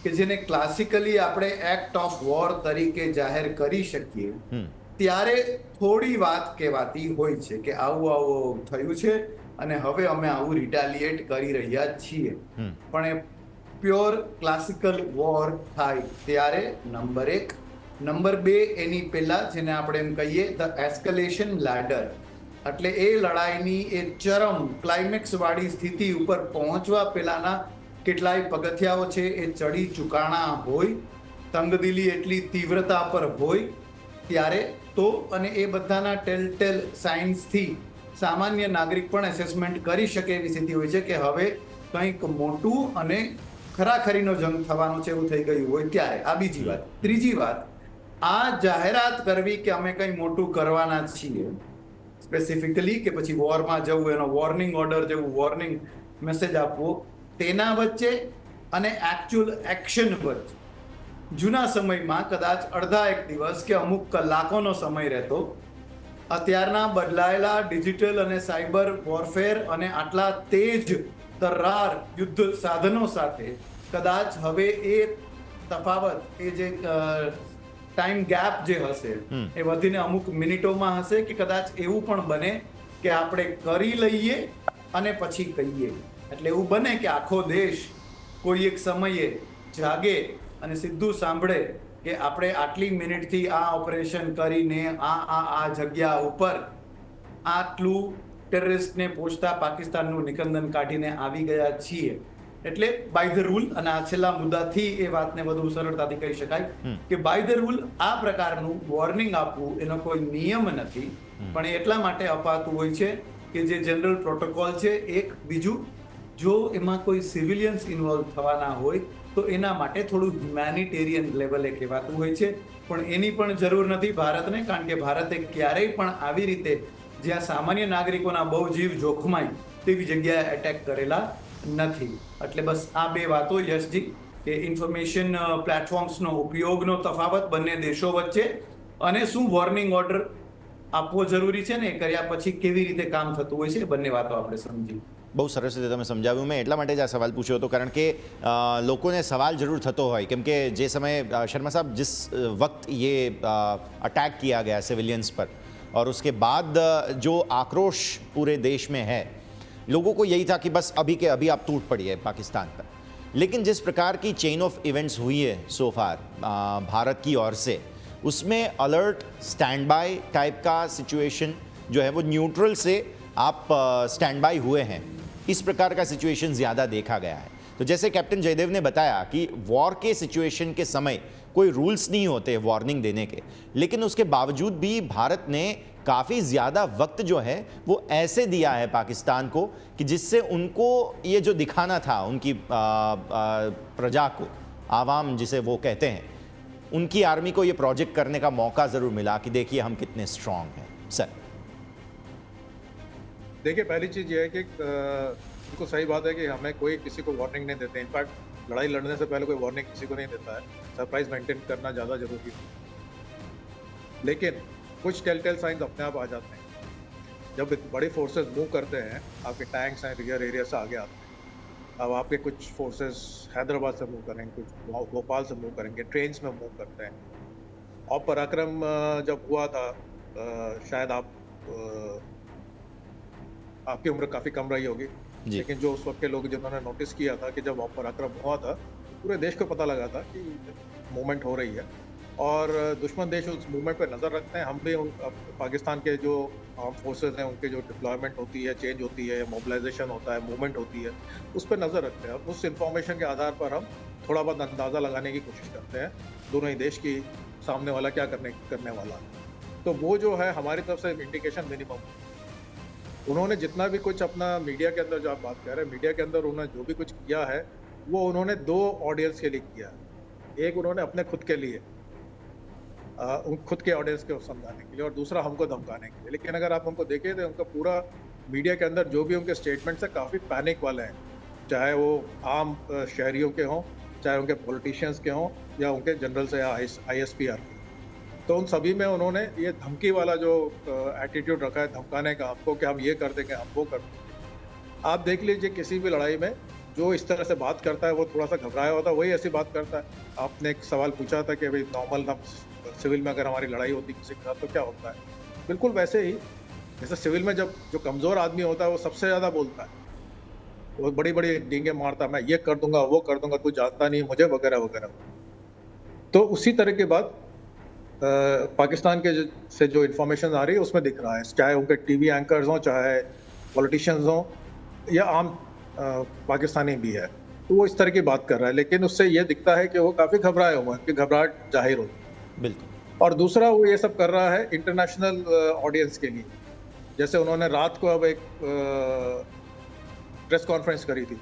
કે જેને ક્લાસિકલી આપણે એક્ટ ઓફ વોર તરીકે જાહેર કરી શકીએ, ત્યારે થોડી વાત કહેવાતી હોય છે કે આવું આવું થયું છે અને હવે અમે આવું રિટાલિએટ કરી રહ્યા છીએ. પણ એ પ્યોર ક્લાસિકલ વોર થાય ત્યારે નંબર 1. નંબર 2, એની પહેલા જેને આપણે એમ કહીએ ધ એસ્કેલેશન લેડર, એટલે એ લડાઈની એ ચરમ ક્લાઇમેક્સ વાળી સ્થિતિ ઉપર પહોંચવા પહેલાના કેટલાય પગથિયાઓ છે એ ચડી ચૂકાણા હોય, તંગદિલી એટલી તીવ્રતા પર હોય ત્યારે તો, અને એ બધાના ટેલ સાઇન્સથી સામાન્ય નાગરિક પણ એસેસમેન્ટ કરી શકે એવી સ્થિતિ હોય છે કે હવે કંઈક મોટું અને ખરાખરીનો જંગ થવાનો છે એવું થઈ ગયું હોય ત્યારે. આ બીજી વાત. ત્રીજી વાત, આ જાહેરાત કરવી કે અમે કંઈ મોટું કરવાના છીએ સ્પેસિફિકલી, કે પછી વોરમાં જવું, એનો વોર્નિંગ ઓર્ડર જેવું વોર્નિંગ મેસેજ આપવો, તેના વચ્ચે અને એકચ્યુઅલ એક્શન વચ્ચે જૂના સમયમાં કદાચ અડધા એક દિવસ કે અમુક કલાકોનો સમય રહેતો. અત્યારના બદલાયેલા ડિજિટલ અને સાયબર વોરફેર અને આટલા તેજ તર્રાર યુદ્ધ સાધનો સાથે કદાચ હવે એ તફાવત, એ જે ટાઈમ ગેપ જે હશે એ વધીને અમુક મિનિટોમાં હશે, કે કદાચ એવું પણ બને કે આપણે કરી લઈએ અને પછી કહીએ. એટલે એવું બને કે આખો દેશ કોઈ એક સમયે જાગે અને સીધું સાંભળે કે આપણે આટલી મિનિટથી આ ઓપરેશન કરીને આ જગ્યા ઉપર આટલું ટેરરિસ્ટને પહોંચતા પાકિસ્તાનનું નિકંદન કાઢીને આવી ગયા છીએ. એટલે બાય ધ રૂલ, અને આ છેલ્લા મુદ્દાથી એ વાતને વધુ સરળતાથી કહી શકાય કે બાય ધ રૂલ આ પ્રકારનું વોર્નિંગ આપવું એનો કોઈ નિયમ નથી, પણ એ એટલા માટે અપાતું હોય છે કે જે જનરલ પ્રોટોકોલ છે. એક બીજું, જો એમાં કોઈ સિવિલિયન્સ ઇન્વોલ્વ થવાના હોય તો એના માટે થોડું હ્યુમેનિટેરિયન લેવલે કહેવાતું હોય છે, પણ એની પણ જરૂર નથી ભારતને, કારણ કે ભારતે ક્યારેય પણ આવી રીતે જ્યાં સામાન્ય નાગરિકોના બહુ જીવ જોખમાય તેવી જગ્યાએ એટેક કરેલા નથી. એટલે બસ આ બે વાતો યશજી, કે ઇન્ફોર્મેશન પ્લેટફોર્મ્સનો ઉપયોગનો તફાવત બંને દેશો વચ્ચે, અને શું વોર્નિંગ ઓર્ડર આપવો જરૂરી છે ને એ કર્યા પછી કેવી રીતે કામ થતું હોય છે, એ બંને વાતો આપણે સમજી. બહુ સરસ રીતે તમે સમજાવ્યું. મેં એટલા માટે જ આ સવાલ પૂછ્યો હતો કારણ કે લોકોને સવાલ જરૂર થતો હોય, કેમ કે જે સમયે शर्मा साहब जिस वक्त ये अटैक किया गया सिविलियंस पर और उसके बाद जो आक्रोश पूरे देश में है, लोगों को यही था कि बस अभी के अभी आप टूट पड़िए पाकिस्तान पर. लेकिन जिस प्रकार की चेन ऑफ इवेंट्स हुई है सो फार भारत की ओर से, उसमें अलर्ट स्टैंड बाय टाइप का सिचुएशन जो है वो न्यूट्रल से आप स्टैंड बाय हुए हैं, इस प्रकार का सिचुएशन ज़्यादा देखा गया है. तो जैसे कैप्टन जयदेव ने बताया कि वॉर के सिचुएशन के समय कोई रूल्स नहीं होते वार्निंग देने के, लेकिन उसके बावजूद भी भारत ने काफ़ी ज़्यादा वक्त जो है वो ऐसे दिया है पाकिस्तान को कि जिससे उनको ये जो दिखाना था उनकी प्रजा को, आवाम जिसे वो कहते हैं, उनकी आर्मी को ये प्रोजेक्ट करने का मौका ज़रूर मिला कि देखिए हम कितने स्ट्रॉन्ग हैं. सर देखिए, पहली चीज़ ये है कि बिल्कुल सही बात है कि हमें कोई किसी को वार्निंग नहीं देते. इनफैक्ट लड़ाई लड़ने से पहले कोई वार्निंग किसी को नहीं देता है. सरप्राइज मेंटेन करना ज़्यादा जरूरी है. लेकिन कुछ टेलटेल साइंस अपने आप आ जाते हैं. जब बड़ी फोर्सेस मूव करते हैं, आपके टैंक्स हैं रियर एरिया से आगे आते हैं. अब आपके कुछ फोर्सेस हैदराबाद से मूव करेंगे, कुछ भोपाल से मूव करेंगे, ट्रेन्स में मूव करते हैं. और पराक्रम जब हुआ था, शायद आपकी उम्र काफ़ी कम रही होगी, लेकिन जो उस वक्त के लोग जिन्होंने नोटिस किया था कि जब पराक्रम हुआ था, पूरे देश को पता लगा था कि मूवमेंट हो रही है और दुश्मन देश उस मूवमेंट पे नज़र रखते हैं. हम भी पाकिस्तान के जो आर्म फोर्सेस हैं उनके जो डिप्लॉयमेंट होती है, चेंज होती है, मोबिलाइजेशन होता है, मूवमेंट होती है, उस पर नज़र रखते हैं. उस इन्फॉर्मेशन के आधार पर हम थोड़ा बहुत अंदाज़ा लगाने की कोशिश करते हैं दोनों ही देश की सामने वाला क्या करने वाला. तो वो जो है हमारी तरफ से इंडिकेशन मिनिमम. उन्होंने जितना भी कुछ अपना मीडिया के अंदर, जो आप बात कर रहे हैं, मीडिया के अंदर उन्होंने जो भी कुछ किया है वो उन्होंने दो ऑडियंस के लिए किया है. एक उन्होंने अपने खुद के लिए, खुद के ऑडियंस को समझाने के लिए, और दूसरा हमको धमकाने के लिए. लेकिन अगर आप हमको देखें तो उनका पूरा मीडिया के अंदर जो भी उनके स्टेटमेंट्स हैं काफ़ी पैनिक वाले हैं, चाहे वो आम शहरियों के हों, चाहे उनके पॉलिटिशियंस के हों, या उनके जनरल से या ISPR के. तो उन सभी में उन्होंने ये धमकी वाला जो एटीट्यूड रखा है, धमकाने का हमको, कि हम ये कर देंगे, हम वो कर देंगे. आप देख लीजिए किसी भी लड़ाई में जो इस तरह से बात करता है वो थोड़ा सा घबराया होता है, वही ऐसी बात करता है. आपने एक सवाल पूछा था कि भाई नॉर्मल हम सिविल में अगर हमारी लड़ाई होती किसी के साथ तो क्या होता है. बिल्कुल वैसे ही, जैसे सिविल में जब जो कमज़ोर आदमी होता है वो सबसे ज़्यादा बोलता है, वो बड़ी बड़ी डींगे मारता है, मैं ये कर दूंगा, वो कर दूंगा, तू जानता नहीं मुझे, वगैरह वगैरह. तो उसी तरह की बात पाकिस्तान के से जो इन्फॉर्मेशन आ रही है उसमें दिख रहा है, चाहे उनके टीवी एंकर्स हों, चाहे पॉलिटिशियंस हों, या आम पाकिस्तानी भी है, तो वो इस तरह की बात कर रहा है. लेकिन उससे ये दिखता है कि वो काफ़ी घबराए हुए हैं, कि घबराहट जाहिर होती है. बिल्कुल. और दूसरा, वो ये सब कर रहा है इंटरनेशनल ऑडियंस के लिए. जैसे उन्होंने रात को अब एक प्रेस कॉन्फ्रेंस करी थी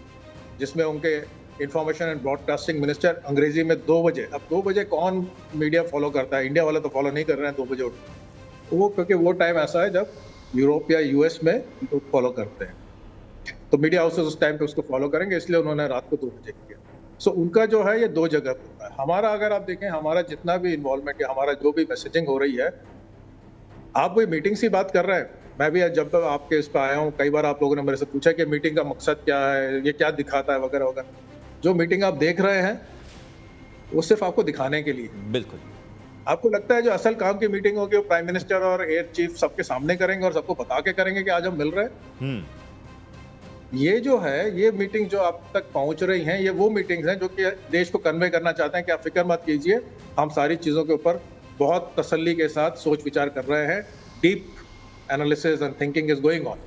जिसमें उनके इंफॉर्मेशन एंड ब्रॉडकास्टिंग मिनिस्टर अंग्रेजी में 2 बजे, अब 2 बजे कौन मीडिया फॉलो करता है, इंडिया वाले तो फॉलो नहीं कर रहे हैं 2 बजे उठ, वो क्योंकि वो टाइम ऐसा है जब यूरोप या US में लोग फॉलो करते हैं, तो मीडिया हाउसेस उस टाइम पे उसको फॉलो करेंगे, इसलिए उन्होंने रात को 2 बजे किया. सो उनका जो है ये 2 जगह पर होता है. हमारा अगर आप देखें, हमारा जितना भी इन्वॉल्वमेंट या हमारा जो भी मैसेजिंग हो रही है, आप कोई मीटिंग से बात कर रहे हैं. मैं भी जब तक आपके इस पर आया हूँ, कई बार आप लोगों ने मेरे से पूछा कि मीटिंग का मकसद क्या है, ये क्या दिखाता है, वगैरह वगैरह. जो मीटिंग आप देख रहे हैं वो सिर्फ आपको दिखाने के लिए. बिल्कुल. आपको लगता है जो असल काम की मीटिंग होगी वो प्राइम मिनिस्टर और एयर चीफ सबके सामने करेंगे और सबको बता के करेंगे कि आज हम मिल रहे हैं. ये जो है, ये मीटिंग जो आप तक पहुंच रही हैं, ये वो मीटिंग्स हैं जो कि देश को कन्वे करना चाहते हैं कि आप फिक्र मत कीजिए, हम सारी चीज़ों के ऊपर बहुत तसल्ली के साथ सोच विचार कर रहे हैं. Deep analysis and thinking is going on,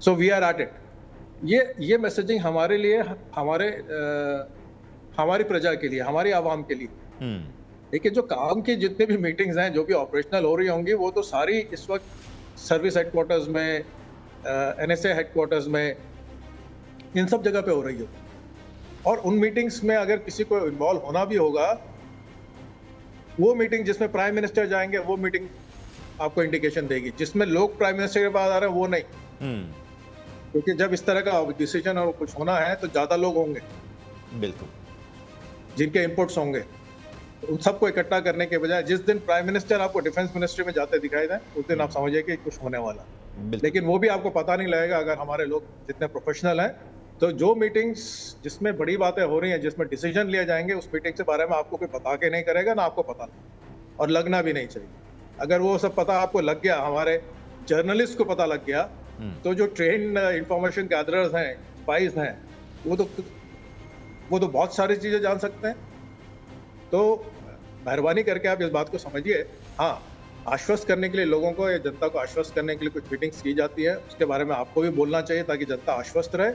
so we are at it. ये मैसेजिंग हमारे लिए, हमारी प्रजा के लिए, हमारी आवाम के लिए। देखिए, जो काम की जितने भी मीटिंग्स हैं, जो भी ऑपरेशनल हो रही होंगी, वो तो सारी इस वक्त सर्विस हेडक्वार्टर्स में, NSA हेडक्वार्टर्स में, इन सब जगह पे हो रही हो। और उन मीटिंग्स में अगर किसी को इन्वॉल्व होना भी होगा, वो मीटिंग जिसमें प्राइम मिनिस्टर जाएंगे, वो मीटिंग आपको इंडिकेशन देगी। जिसमें लोग प्राइम मिनिस्टर के पास आ रहे हैं, वो नहीं। क्योंकि जब इस तरह का डिसीजन और कुछ होना है तो ज्यादा लोग होंगे, बिल्कुल, जिनके इनपुट्स होंगे। उन सबको इकट्ठा करने के बजाय जिस दिन प्राइम मिनिस्टर आपको डिफेंस मिनिस्ट्री में जाते दिखाई दें, उस दिन आप समझिए कि कुछ होने वाला। लेकिन वो भी आपको पता नहीं लगेगा अगर हमारे लोग जितने प्रोफेशनल हैं। तो जो मीटिंग्स जिसमें बड़ी बातें हो रही हैं, जिसमें डिसीजन लिए जाएंगे, उस मीटिंग के बारे में आपको कोई बता के नहीं करेगा, ना आपको पता और लगना भी नहीं चाहिए। अगर वो सब पता आपको लग गया, हमारे जर्नलिस्ट को पता लग गया, तो जो ट्रेन इंफॉर्मेशन गैदरर्स हैं, स्पाइस हैं, वो तो बहुत सारी चीजें जान सकते हैं। तो मेहरबानी करके आप इस बात को समझिए। हाँ, आश्वस्त करने के लिए लोगों को, या जनता को आश्वस्त करने के लिए कुछ मीटिंग्स की जाती है, उसके बारे में आपको भी बोलना चाहिए ताकि जनता आश्वस्त रहे।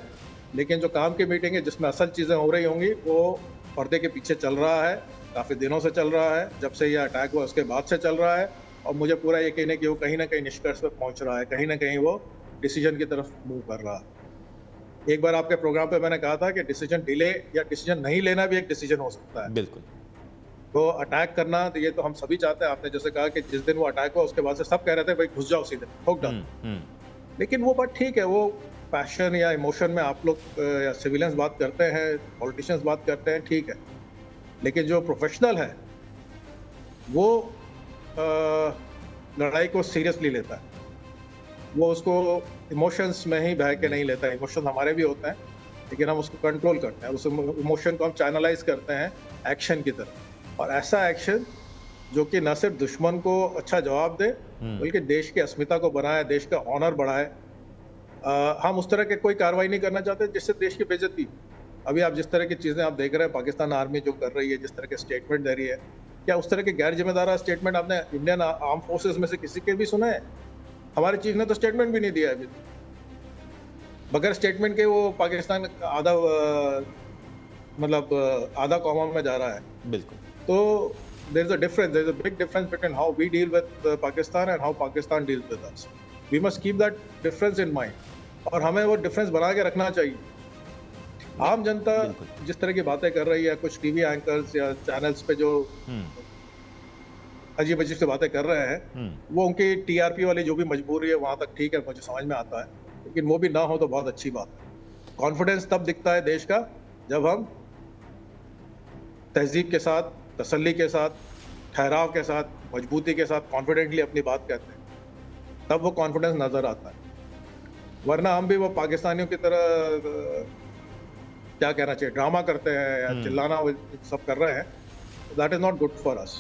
लेकिन जो काम की मीटिंग है, जिसमें असल चीजें हो रही होंगी, वो पर्दे के पीछे चल रहा है, काफी दिनों से चल रहा है। जब से ये अटैक हुआ उसके बाद से चल रहा है, और मुझे पूरा यकीन है कि वो कहीं ना कहीं निष्कर्ष पर पहुंच रहा है, कहीं ना कहीं वो डिसीजन की तरफ मूव कर रहा है। एक बार आपके प्रोग्राम पे मैंने कहा था कि डिसीजन डिले या डिसीजन नहीं लेना भी एक डिसीजन हो सकता है। बिल्कुल। तो अटैक करना, तो ये तो हम सभी चाहते हैं। आपने जैसे कहा कि जिस दिन वो अटैक हुआ उसके बाद से सब कह रहे थे भाई घुस जाओ सीधे, ठोक डालो। लेकिन वो बात ठीक है, वो पैशन या इमोशन में आप लोग या सिविलियंस बात करते हैं, पॉलिटिशियंस बात करते हैं, ठीक है। लेकिन जो प्रोफेशनल है वो लड़ाई को सीरियसली लेता है। वो उसको इमोशंस में ही बह के नहीं लेता है। इमोशन हमारे भी होते हैं, लेकिन हम उसको कंट्रोल करते हैं। उस इमोशन को हम चैनलाइज करते हैं एक्शन की तरफ। और ऐसा एक्शन जो कि न सिर्फ दुश्मन को अच्छा जवाब दे, बल्कि देश की अस्मिता को बनाए, देश का ऑनर बढ़ाए। हम उस तरह के कोई कार्रवाई नहीं करना चाहते जिससे देश की बेइज्जती। अभी आप जिस तरह की चीज़ें आप देख रहे हैं, पाकिस्तान आर्मी जो कर रही है, जिस तरह के स्टेटमेंट दे रही है, क्या उस तरह के गैर जिम्मेदार स्टेटमेंट आपने इंडियन आर्म फोर्सेस में से किसी के भी सुने हैं? हमारी चीफ ने तो स्टेटमेंट भी नहीं दिया है अभी। बगैर स्टेटमेंट के वो पाकिस्तान आधा आधा कौमा में जा रहा है। बिल्कुल। तो there is a difference, there is a big difference between how we deal with Pakistan and how Pakistan deals with us. We must keep that difference in mind. और हमें वो डिफरेंस बना के रखना चाहिए। आम जनता जिस तरह की बातें कर रही है, कुछ टीवी एंकर्स या चैनल्स पे जो अजीब अजीब से बातें कर रहे हैं, वो उनकी टीआरपी वाली जो भी मजबूरी है, वहां तक ठीक है, मुझे समझ में आता है। लेकिन वो भी ना हो तो बहुत अच्छी बात है। कॉन्फिडेंस तब दिखता है देश का जब हम तहजीब के साथ, तसल्ली के साथ, ठहराव के साथ, मजबूती के साथ कॉन्फिडेंटली अपनी बात कहते हैं, तब वो कॉन्फिडेंस नजर आता है। वरना हम भी वो पाकिस्तानियों की तरह क्या कहना चाहिए, ड्रामा करते हैं या चिल्लाना सब कर रहे हैं। That is not good for us.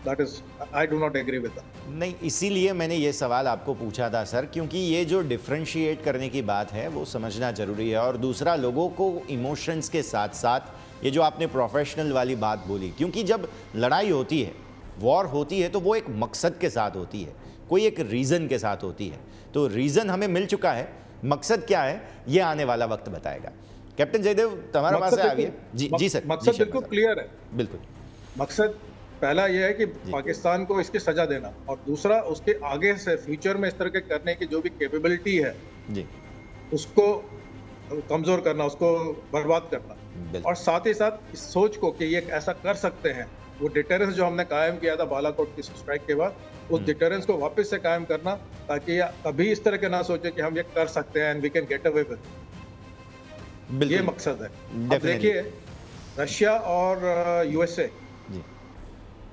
That is, I do not agree with that. नहीं, इसीलिए मैंने ये सवाल आपको पूछा था सर, क्योंकि ये जो डिफ्रेंशिएट करने की बात है वो समझना जरूरी है। और दूसरा, लोगों को इमोशंस के साथ साथ ये जो आपने प्रोफेशनल वाली बात बोली, क्योंकि जब लड़ाई होती है, वॉर होती है, तो वो एक मकसद के साथ होती है, कोई एक रीज़न के साथ होती है। तो रीज़न हमें मिल चुका है, मकसद क्या है ये आने वाला वक्त बताएगा। कैप्टन जयदेव, तुम्हारा पास है, आगे। जी सर। मकसद बिल्कुल क्लियर है। बिल्कुल। मकसद पहला यह है कि पाकिस्तान को इसकी सजा देना, और दूसरा उसके आगे से फ्यूचर में इस तरह के करने की जो भी कैपेबिलिटी है जी, उसको कमजोर करना, उसको बर्बाद करना। और साथ ही साथ इस सोच को कि ये ऐसा कर सकते हैं, वो डिटरेंस जो हमने कायम किया था बालाकोट की स्ट्राइक के बाद, उस डिटरेंस को वापस से कायम करना, ताकि कभी इस तरह के ना सोचे कि हम ये कर सकते हैं and we can get away with. ये मकसद है। अब देखिए, रशिया और यूएसए,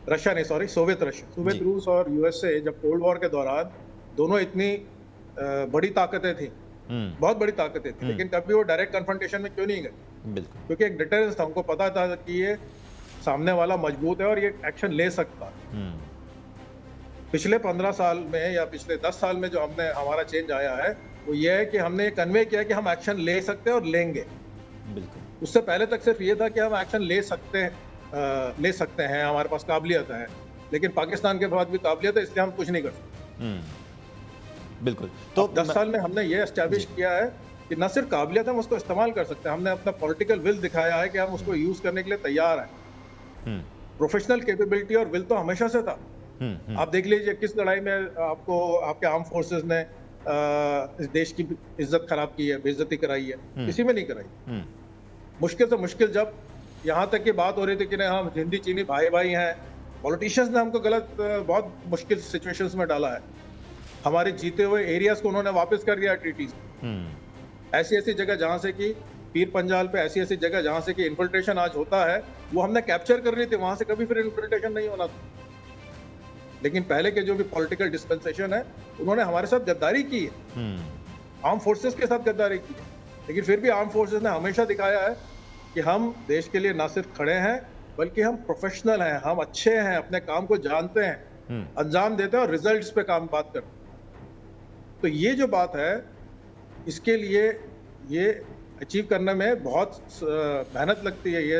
रशिया नहीं, सॉरी, सोवियत रूस और यूएसए जब कोल्ड वॉर के दौरान दोनों इतनी बड़ी ताकतें थी, बहुत बड़ी ताकतें थी, लेकिन कभी वो डायरेक्ट कन्फ्रंटेशन में क्यों नहीं गए? बिल्कुल, क्योंकि एक डिटरेंस था। उनको पता था कि ये सामने वाला मजबूत है और ये एक्शन ले सकता है। पिछले 15 साल में या पिछले 10 साल में जो हमारा चेंज आया है, वो ये है कि हमने ये कन्वे किया कि हम एक्शन ले सकते हैं और लेंगे। बिल्कुल। उससे पहले तक सिर्फ ये था कि हम एक्शन ले सकते हैं, हमारे पास काबिलियत है। लेकिन पाकिस्तान के बाद भी काबिलियत है, इसलिए हम कुछ नहीं कर सकते। बिल्कुल। तो 10 साल में हमने ये एस्टैब्लिश किया है कि न सिर्फ काबिलियत हम उसको इस्तेमाल कर सकते हैं, हमने अपना पॉलिटिकल विल दिखाया है कि हम उसको यूज करने के लिए तैयार हैं। प्रोफेशनल कैपेबिलिटी और विल तो हमेशा से था। आप देख लीजिए किस लड़ाई में आपको आपके आर्म फोर्सेस ने इस देश की इज्जत खराब की है, बेइज्जती कराई है, किसी में नहीं कराई। मुश्किल से मुश्किल जब यहाँ तक की बात हो रही थी कि नहीं हम हिंदी चीनी भाई भाई हैं, पॉलिटिशियंस ने हमको गलत बहुत मुश्किल सिचुएशंस में डाला है। हमारे जीते हुए एरियाज को उन्होंने वापस कर दिया ट्रीटीज। ऐसी ऐसी जगह जहाँ से कि पीर पंजाल पे ऐसी ऐसी जगह जहाँ से कि इन्फिल्ट्रेशन आज होता है वो हमने कैप्चर कर ली थी, वहां से कभी फिर इन्फिल्ट्रेशन नहीं होना था। लेकिन पहले के जो भी पॉलिटिकल डिस्पेंसेशन है उन्होंने हमारे साथ गद्दारी की है, आर्म फोर्सेस के साथ गद्दारी की है। लेकिन फिर भी आर्म फोर्सेस ने हमेशा दिखाया है कि हम देश के लिए ना सिर्फ खड़े हैं बल्कि हम प्रोफेशनल हैं, हम अच्छे हैं, अपने काम को जानते हैं, अंजाम देते हैं और रिजल्ट्स पे काम बात करते हैं। तो ये जो बात है इसके लिए ये अचीव करने में बहुत मेहनत लगती है, ये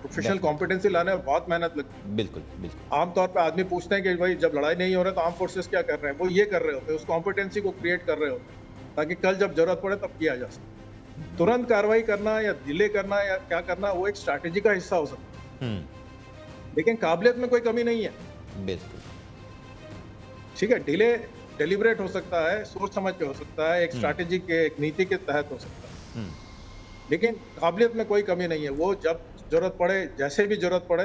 प्रोफेशनल कॉम्पिटेंसी लाने में बहुत मेहनत लगती है। बिल्कुल बिल्कुल। आमतौर पे आदमी पूछते हैं कि भाई जब लड़ाई नहीं हो रहा तो आर्म फोर्सेस क्या कर रहे हैं, वो ये कर रहे होते हैं, उस कॉम्पिटेंसी को क्रिएट कर रहे होते हैं ताकि कल जब जरूरत पड़े तब किया जा सके। तुरंत कार्रवाई करना या डिले करना या क्या करना वो एक स्ट्रैटेजी का हिस्सा हो सकता है, लेकिन काबिलियत में कोई कमी नहीं है। बिल्कुल ठीक है, डिले डेलिब्रेट हो सकता है, सोच समझ के हो सकता है, एक स्ट्रैटेजी के एक नीति के तहत हो सकता है, लेकिन काबिलियत में कोई कमी नहीं है। वो जब जरूरत पड़े, जैसे भी जरूरत पड़े,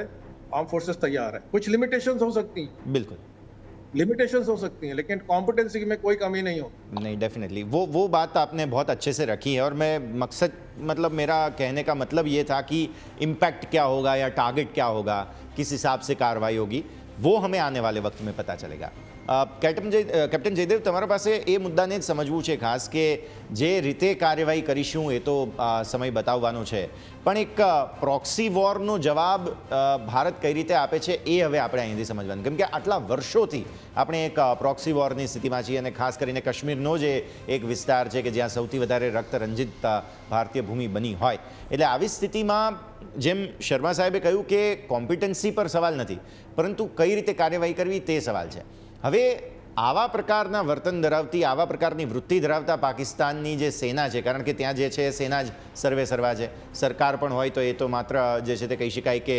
आर्म फोर्सेस तैयार है। कुछ लिमिटेशंस हो सकती हैं, बिल्कुल लिमिटेशंस हो सकती हैं, लेकिन कॉम्पिटेंसी में कोई कमी नहीं हो। नहीं, डेफिनेटली वो बात आपने बहुत अच्छे से रखी है। और मैं मकसद मतलब मेरा कहने का मतलब ये था कि इम्पैक्ट क्या होगा या टारगेट क्या होगा, किस हिसाब से कार्रवाई होगी, वो हमें आने वाले वक्त में पता चलेगा। કેપ્ટન જયદેવ, તમારા પાસે એ મુદ્દાને જ સમજવું છે ખાસ કે જે રીતે કાર્યવાહી કરીશું એ તો સમય બતાવવાનો છે, પણ એક પ્રોક્સી વોરનો જવાબ ભારત કઈ રીતે આપે છે એ હવે આપણે અહીંથી સમજવાનું, કેમ કે આટલા વર્ષોથી આપણે એક પ્રોક્સી વોરની સ્થિતિમાં છીએ અને ખાસ કરીને કાશ્મીરનો જે એક વિસ્તાર છે કે જ્યાં સૌથી વધારે રક્તરંજિત ભારતીય ભૂમિ બની હોય, એટલે આવી સ્થિતિમાં જેમ શર્મા સાહેબે કહ્યું કે કોમ્પિટન્સી પર સવાલ નથી પરંતુ કઈ રીતે કાર્યવાહી કરવી તે સવાલ છે। હવે આવા પ્રકારના વર્તન ધરાવતી, આવા પ્રકારની વૃત્તિ ધરાવતા પાકિસ્તાનની જે સેના છે, કારણ કે ત્યાં જે છે એ સેના જ સર્વે સર્વા છે, સરકાર પણ હોય તો એ તો માત્ર જે છે તે કહી શકાય કે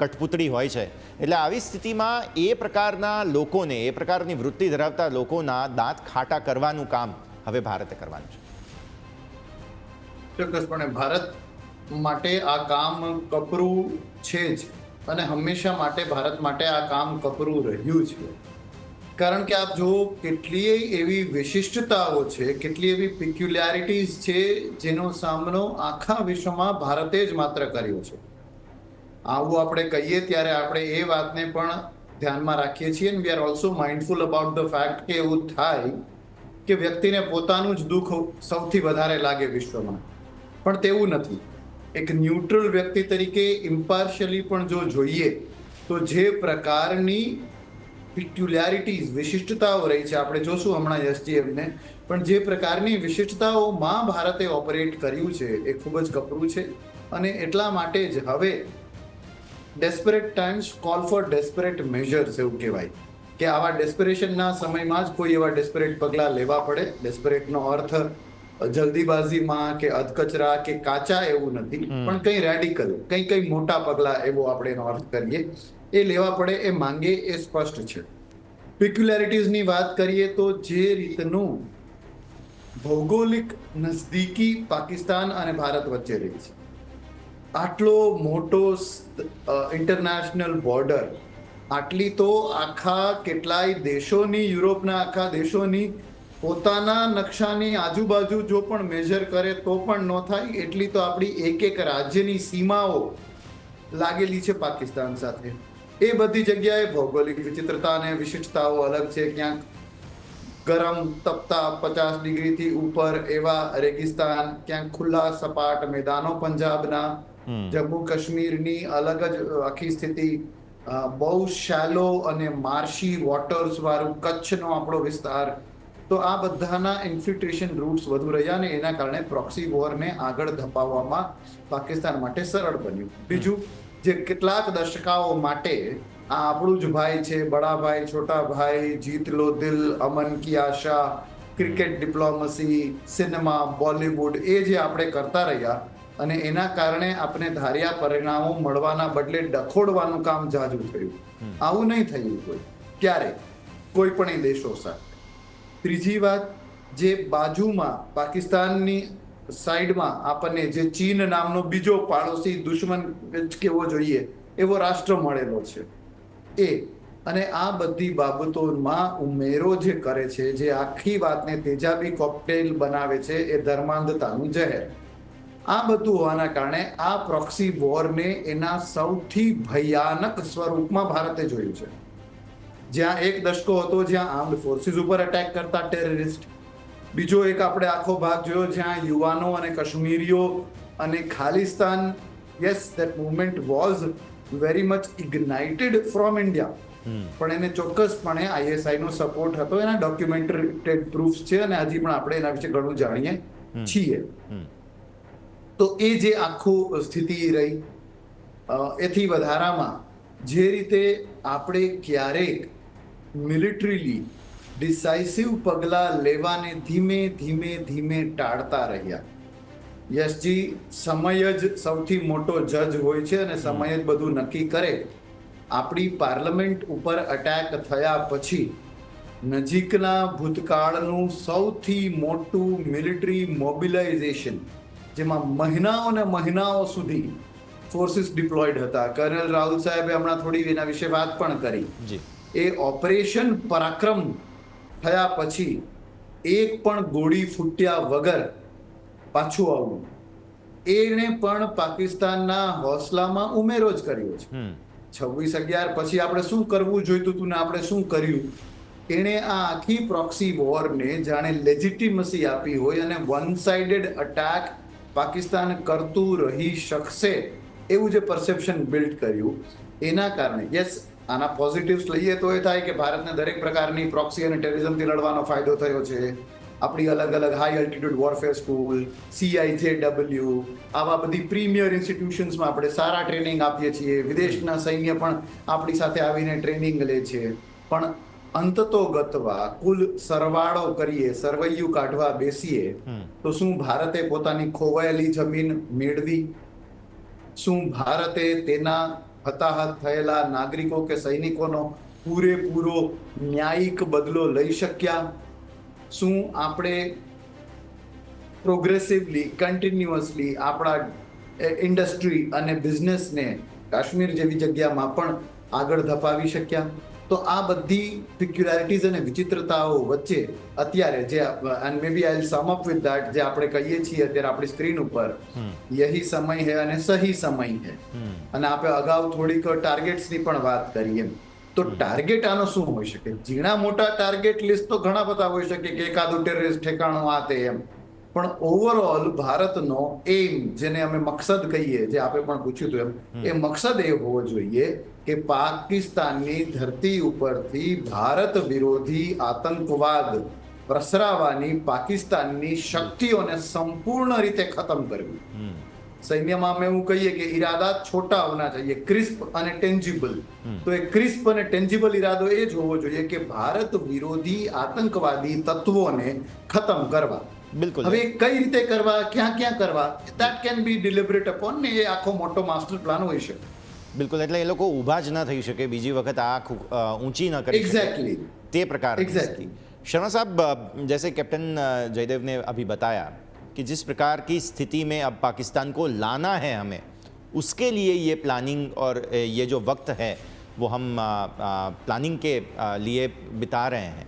કઠપૂતળી હોય છે, એટલે આવી સ્થિતિમાં એ પ્રકારના લોકોને, એ પ્રકારની વૃત્તિ ધરાવતા લોકોના દાંત ખાટા કરવાનું કામ હવે ભારતે કરવાનું છે। ચોક્કસપણે ભારત માટે આ કામ કપરું છે જ અને હંમેશા માટે ભારત માટે આ કામ કપરું રહ્યું છે, કારણ કે આપ જો કેટલીય એવી વિશિષ્ટતાઓ છે, કેટલી એવી પિક્યુલારિટીઝ છે જેનો સામનો આખા વિશ્વમાં ભારતે જ માત્ર કર્યો છે। આવું આપણે કહીએ ત્યારે આપણે એ વાતને પણ ધ્યાનમાં રાખીએ છીએ and we are also mindful about the fact કે એવું થાય કે વ્યક્તિને પોતાનું જ દુઃખ સૌથી વધારે લાગે વિશ્વમાં, પણ તેવું નથી। એક ન્યુટ્રલ વ્યક્તિ તરીકે ઇમ્પાર્શિયલી પણ જો જોઈએ તો જે પ્રકારની પિક્યુલારિટીઝ, વિશિષ્ટતાઓ રહી છે, આપણે જોશું હમણાં એસજીએમને, પણ જે પ્રકારની વિશિષ્ટતાઓમાં ભારતે ઓપરેટ કર્યું છે એ ખૂબ જ કપરું છે અને એટલા માટે જ હવે desperate times call for desperate measures એવું કહેવાય કે આવા ડેસ્પરેશનના સમયમાં જ કોઈ એવા ડેસ્પરેટ પગલાં લેવા પડે। ડેસ્પરેટનો અર્થ જલ્દીબાજીમાં કે અધકચરા કે કાચા એવું નથી, પણ કંઈ રેડિકલ, કંઈ મોટા પગલાં એવો આપણે એનો અર્થ કરીએ એ લેવા પડે, એ માંગે એ સ્પષ્ટ છે। પિક્યુલારિટીઝની વાત કરીએ તો જે રીતનું ભૌગોલિક નજદીકી પાકિસ્તાન અને ભારત વચ્ચે રહી છે, આટલો મોટો ઇન્ટરનેશનલ બોર્ડર, આટલી તો આખા કેટલાય દેશોની, યુરોપના આખા દેશોની પોતાના નકશાની આજુબાજુ જો પણ મેજર કરે તો પણ ન થાય એટલી તો આપણી એક એક રાજ્યની સીમાઓ લાગેલી છે પાકિસ્તાન સાથે। એ બધી જગ્યાએ ભૌગોલિક વિચિત્રતા અને વિશિષ્ટતાઓ અલગ છે, ક્યાંક ગરમ તપતા 50 ડિગ્રીથી ઉપર એવા રેગિસ્તાન, ક્યાંક ખુલ્લા સપાટ મેદાનો પંજાબના, જમ્મુ કાશ્મીરની અલગ જ આખી સ્થિતિ, બહુ શેલો અને માર્શી વોટર્સ વાળું કચ્છનો આપણો વિસ્તાર, તો આ બધાના ઇન્ફિલ્ટ્રેશન રૂટ્સ વધુ રહ્યા ને એના કારણે પ્રોક્સી વોરને આગળ ધપાવવામાં પાકિસ્તાન માટે સરળ બન્યું। બીજું, જે કેટલાક દશકાઓ માટે આ આપણું જ ભાઈ છે, બડા ભાઈ છોટા ભાઈ, જીત લો દિલ, અમન કી આશા, ક્રિકેટ ડિપ્લોમસી, સિનેમા, બોલિવૂડ એ જે આપણે કરતા રહ્યા અને એના કારણે આપણે ધાર્યા પરિણામો મળવાના બદલે ડખોડવાનું કામ જાજુ થયું. આવું નહીં થયું ક્યારે કોઈ પણ એ દેશો સાથે. ત્રીજી વાત, જે બાજુમાં પાકિસ્તાનની સાઈડમાં આપણને જે ચીન નામનો બીજો પાડોશી દુશ્મન કેવો જોઈએ એવો રાષ્ટ્ર મળેલો છે એ, અને આ બધી બાબતોમાં ઉમેરો જે કરે છે, જે આખી વાતને તેજાબી કોકટેલ બનાવે છે, એ ધર્માંધતાનું જહેર. આ બધું હોવાના કારણે આ પ્રોક્સી વોરને એના સૌથી ભયાનક સ્વરૂપમાં ભારતે જોયું છે. જ્યાં એક દશકો હતો જ્યાં આર્મ્ડ ફોર્સિસ ઉપર અટેક કરતા ટેરરિસ્ટ, બીજો એક આપણે આખો ભાગ જોયો જ્યાં યુવાનો અને કાશ્મીરીઓ અને Khalistan, yes that movement was very much ignited from India, પણ એને ચોક્કસપણે આઈએસઆઈ નો સપોર્ટ હતો. એના ડોક્યુમેન્ટેડ પ્રૂફ્સ છે અને હજી પણ આપણે એના વિશે ઘણું જાણીએ છીએ. તો એ જે આખું સ્થિતિ રહી, એથી વધારામાં જે રીતે આપણે ક્યારેક મિલિટરીલી ડિસાઇસિવ પગલાં લેવાને ધીમે ધીમે ધીમે ટાળતા રહ્યા. યશજી, સમય જ સૌથી મોટો જજ હોય છે અને સમય જ બધું નક્કી કરે. આપણી પાર્લામેન્ટ ઉપર અટેક થયા પછી નજીકના ભૂતકાળનું સૌથી મોટું મિલિટરી મોબિલાઇઝેશન, જેમાં મહિનાઓ ને મહિનાઓ સુધી ફોર્સિસ ડિપ્લોયડ હતા. કર્નલ રાહુલ સાહેબે હમણાં થોડી એના વિશે વાત પણ કરી. એ ઓપરેશન પરાક્રમ થયા પછી એક પણ ગોળી ફૂટ્યા વગર પાછું આવવું, એને પણ પાકિસ્તાનના હોસલામાં ઉમેરો જ કર્યો છે. 26/11 પછી આપણે શું કરવું જોઈતું હતું ને આપણે શું કર્યું, એણે આ આખી પ્રોક્સી વોરને જાણે લેજિટિમસી આપી હોય અને વન સાઇડેડ અટેક પાકિસ્તાન કરતું રહી શકશે એવું જે પરસેપ્શન બિલ્ડ કર્યું, એના કારણે યસ આના પોઝિટિવ્સ લઈએ તો એ થાય કે ભારતને દરેક પ્રકારની પ્રોક્સી અને ટેરરિઝમથી લડવાનો ફાયદો થયો છે. આપણી અલગ અલગ high altitude warfare school, CIJW, આવા બધી પ્રીમિયર ઇન્સ્ટિટ્યુશન્સમાં આપણે સારા ટ્રેનિંગ આપીએ છીએ. વિદેશના સૈન્ય પણ આપણી સાથે આવીને ટ્રેનિંગ લે છે. પણ અંતતોગતવા કુલ સરવાળો કરીએ, સરવૈયું કાઢવા બેસીએ તો શું ભારતે પોતાની ખોવાયેલી જમીન મેળવી? શું ભારતે તેના હતાહત થયેલા નાગરિકો કે સૈનિકોનો પૂરેપૂરો ન્યાયિક બદલો લઈ શક્યા? શું આપણે પ્રોગ્રેસિવલી, કન્ટિન્યુઅસલી આપણા ઇન્ડસ્ટ્રી અને બિઝનેસને કાશ્મીર જેવી જગ્યામાં પણ આગળ ધપાવી શક્યા? તો આ બધી પિક્યુલારિટીઝ અને વિચિત્રતાઓ વચ્ચે અત્યારે જે and may be I will sum up with that, જે આપણે કહીએ છીએ અત્યારે આપણી સ્ક્રીન ઉપર, યહી સમય હે અને સહી સમય હે. અને આપણે અગાઉ થોડીક ટાર્ગેટ્સની પણ વાત કરી એમ. તો ટાર્ગેટ આનો શું હોઈ શકે? ઝીણા મોટા ટાર્ગેટ લિસ્ટ તો ઘણા બધા હોઈ શકે કે એકાદું ટેરરિસ્ટ ઠેકાણું આ તે એમ, પણ ઓવરઓલ ભારતનો એમ, જેને અમે મકસદ કહીએ, જે આપણે પણ પૂછ્યું હતું એમ, એ મકસદ એ હોવો જોઈએ કે પાકિસ્તાનની ધરતી ઉપરથી ભારત વિરોધી આતંકવાદ પ્રસરાવવાની પાકિસ્તાનની શક્તિઓને સંપૂર્ણ રીતે ખતમ કરવી. સૈન્યમાં અમે એવું કહીએ કે ઈરાદા છોટા હોના चाहिए, ક્રિસ્પ અને ટેન્જિબલ. તો એ ક્રિસ્પ અને ટેન્જિબલ ઈરાદો એ જ હોવો જોઈએ કે ભારત વિરોધી આતંકવાદી તત્વોને ખતમ કરવા. બિલકુલ. હવે કઈ રીતે કરવા, ક્યાં ક્યાં કરવા, ધેટ કેન બી ડિલિબરેટ અપોન, ને એ આખો મોટો માસ્ટર પ્લાન હોઈ શકે. બિલકુલ. એટલે એ લોકો ઊભા જ ન થઈ શકે, બીજી વખત આંખ ઊંચી ન કરી શકે. एग्जैक्टली તે પ્રકાર. एग्जैक्टली. शर्मा साहब, जैसे कैप्टन जयदेव ने अभी बताया कि जिस प्रकार की स्थिति में अब पाकिस्तान को लाना है हमें, उसके लिए ये प्लानिंग और ये जो वक्त है वो हम प्लानिंग के लिए बिता रहे हैं,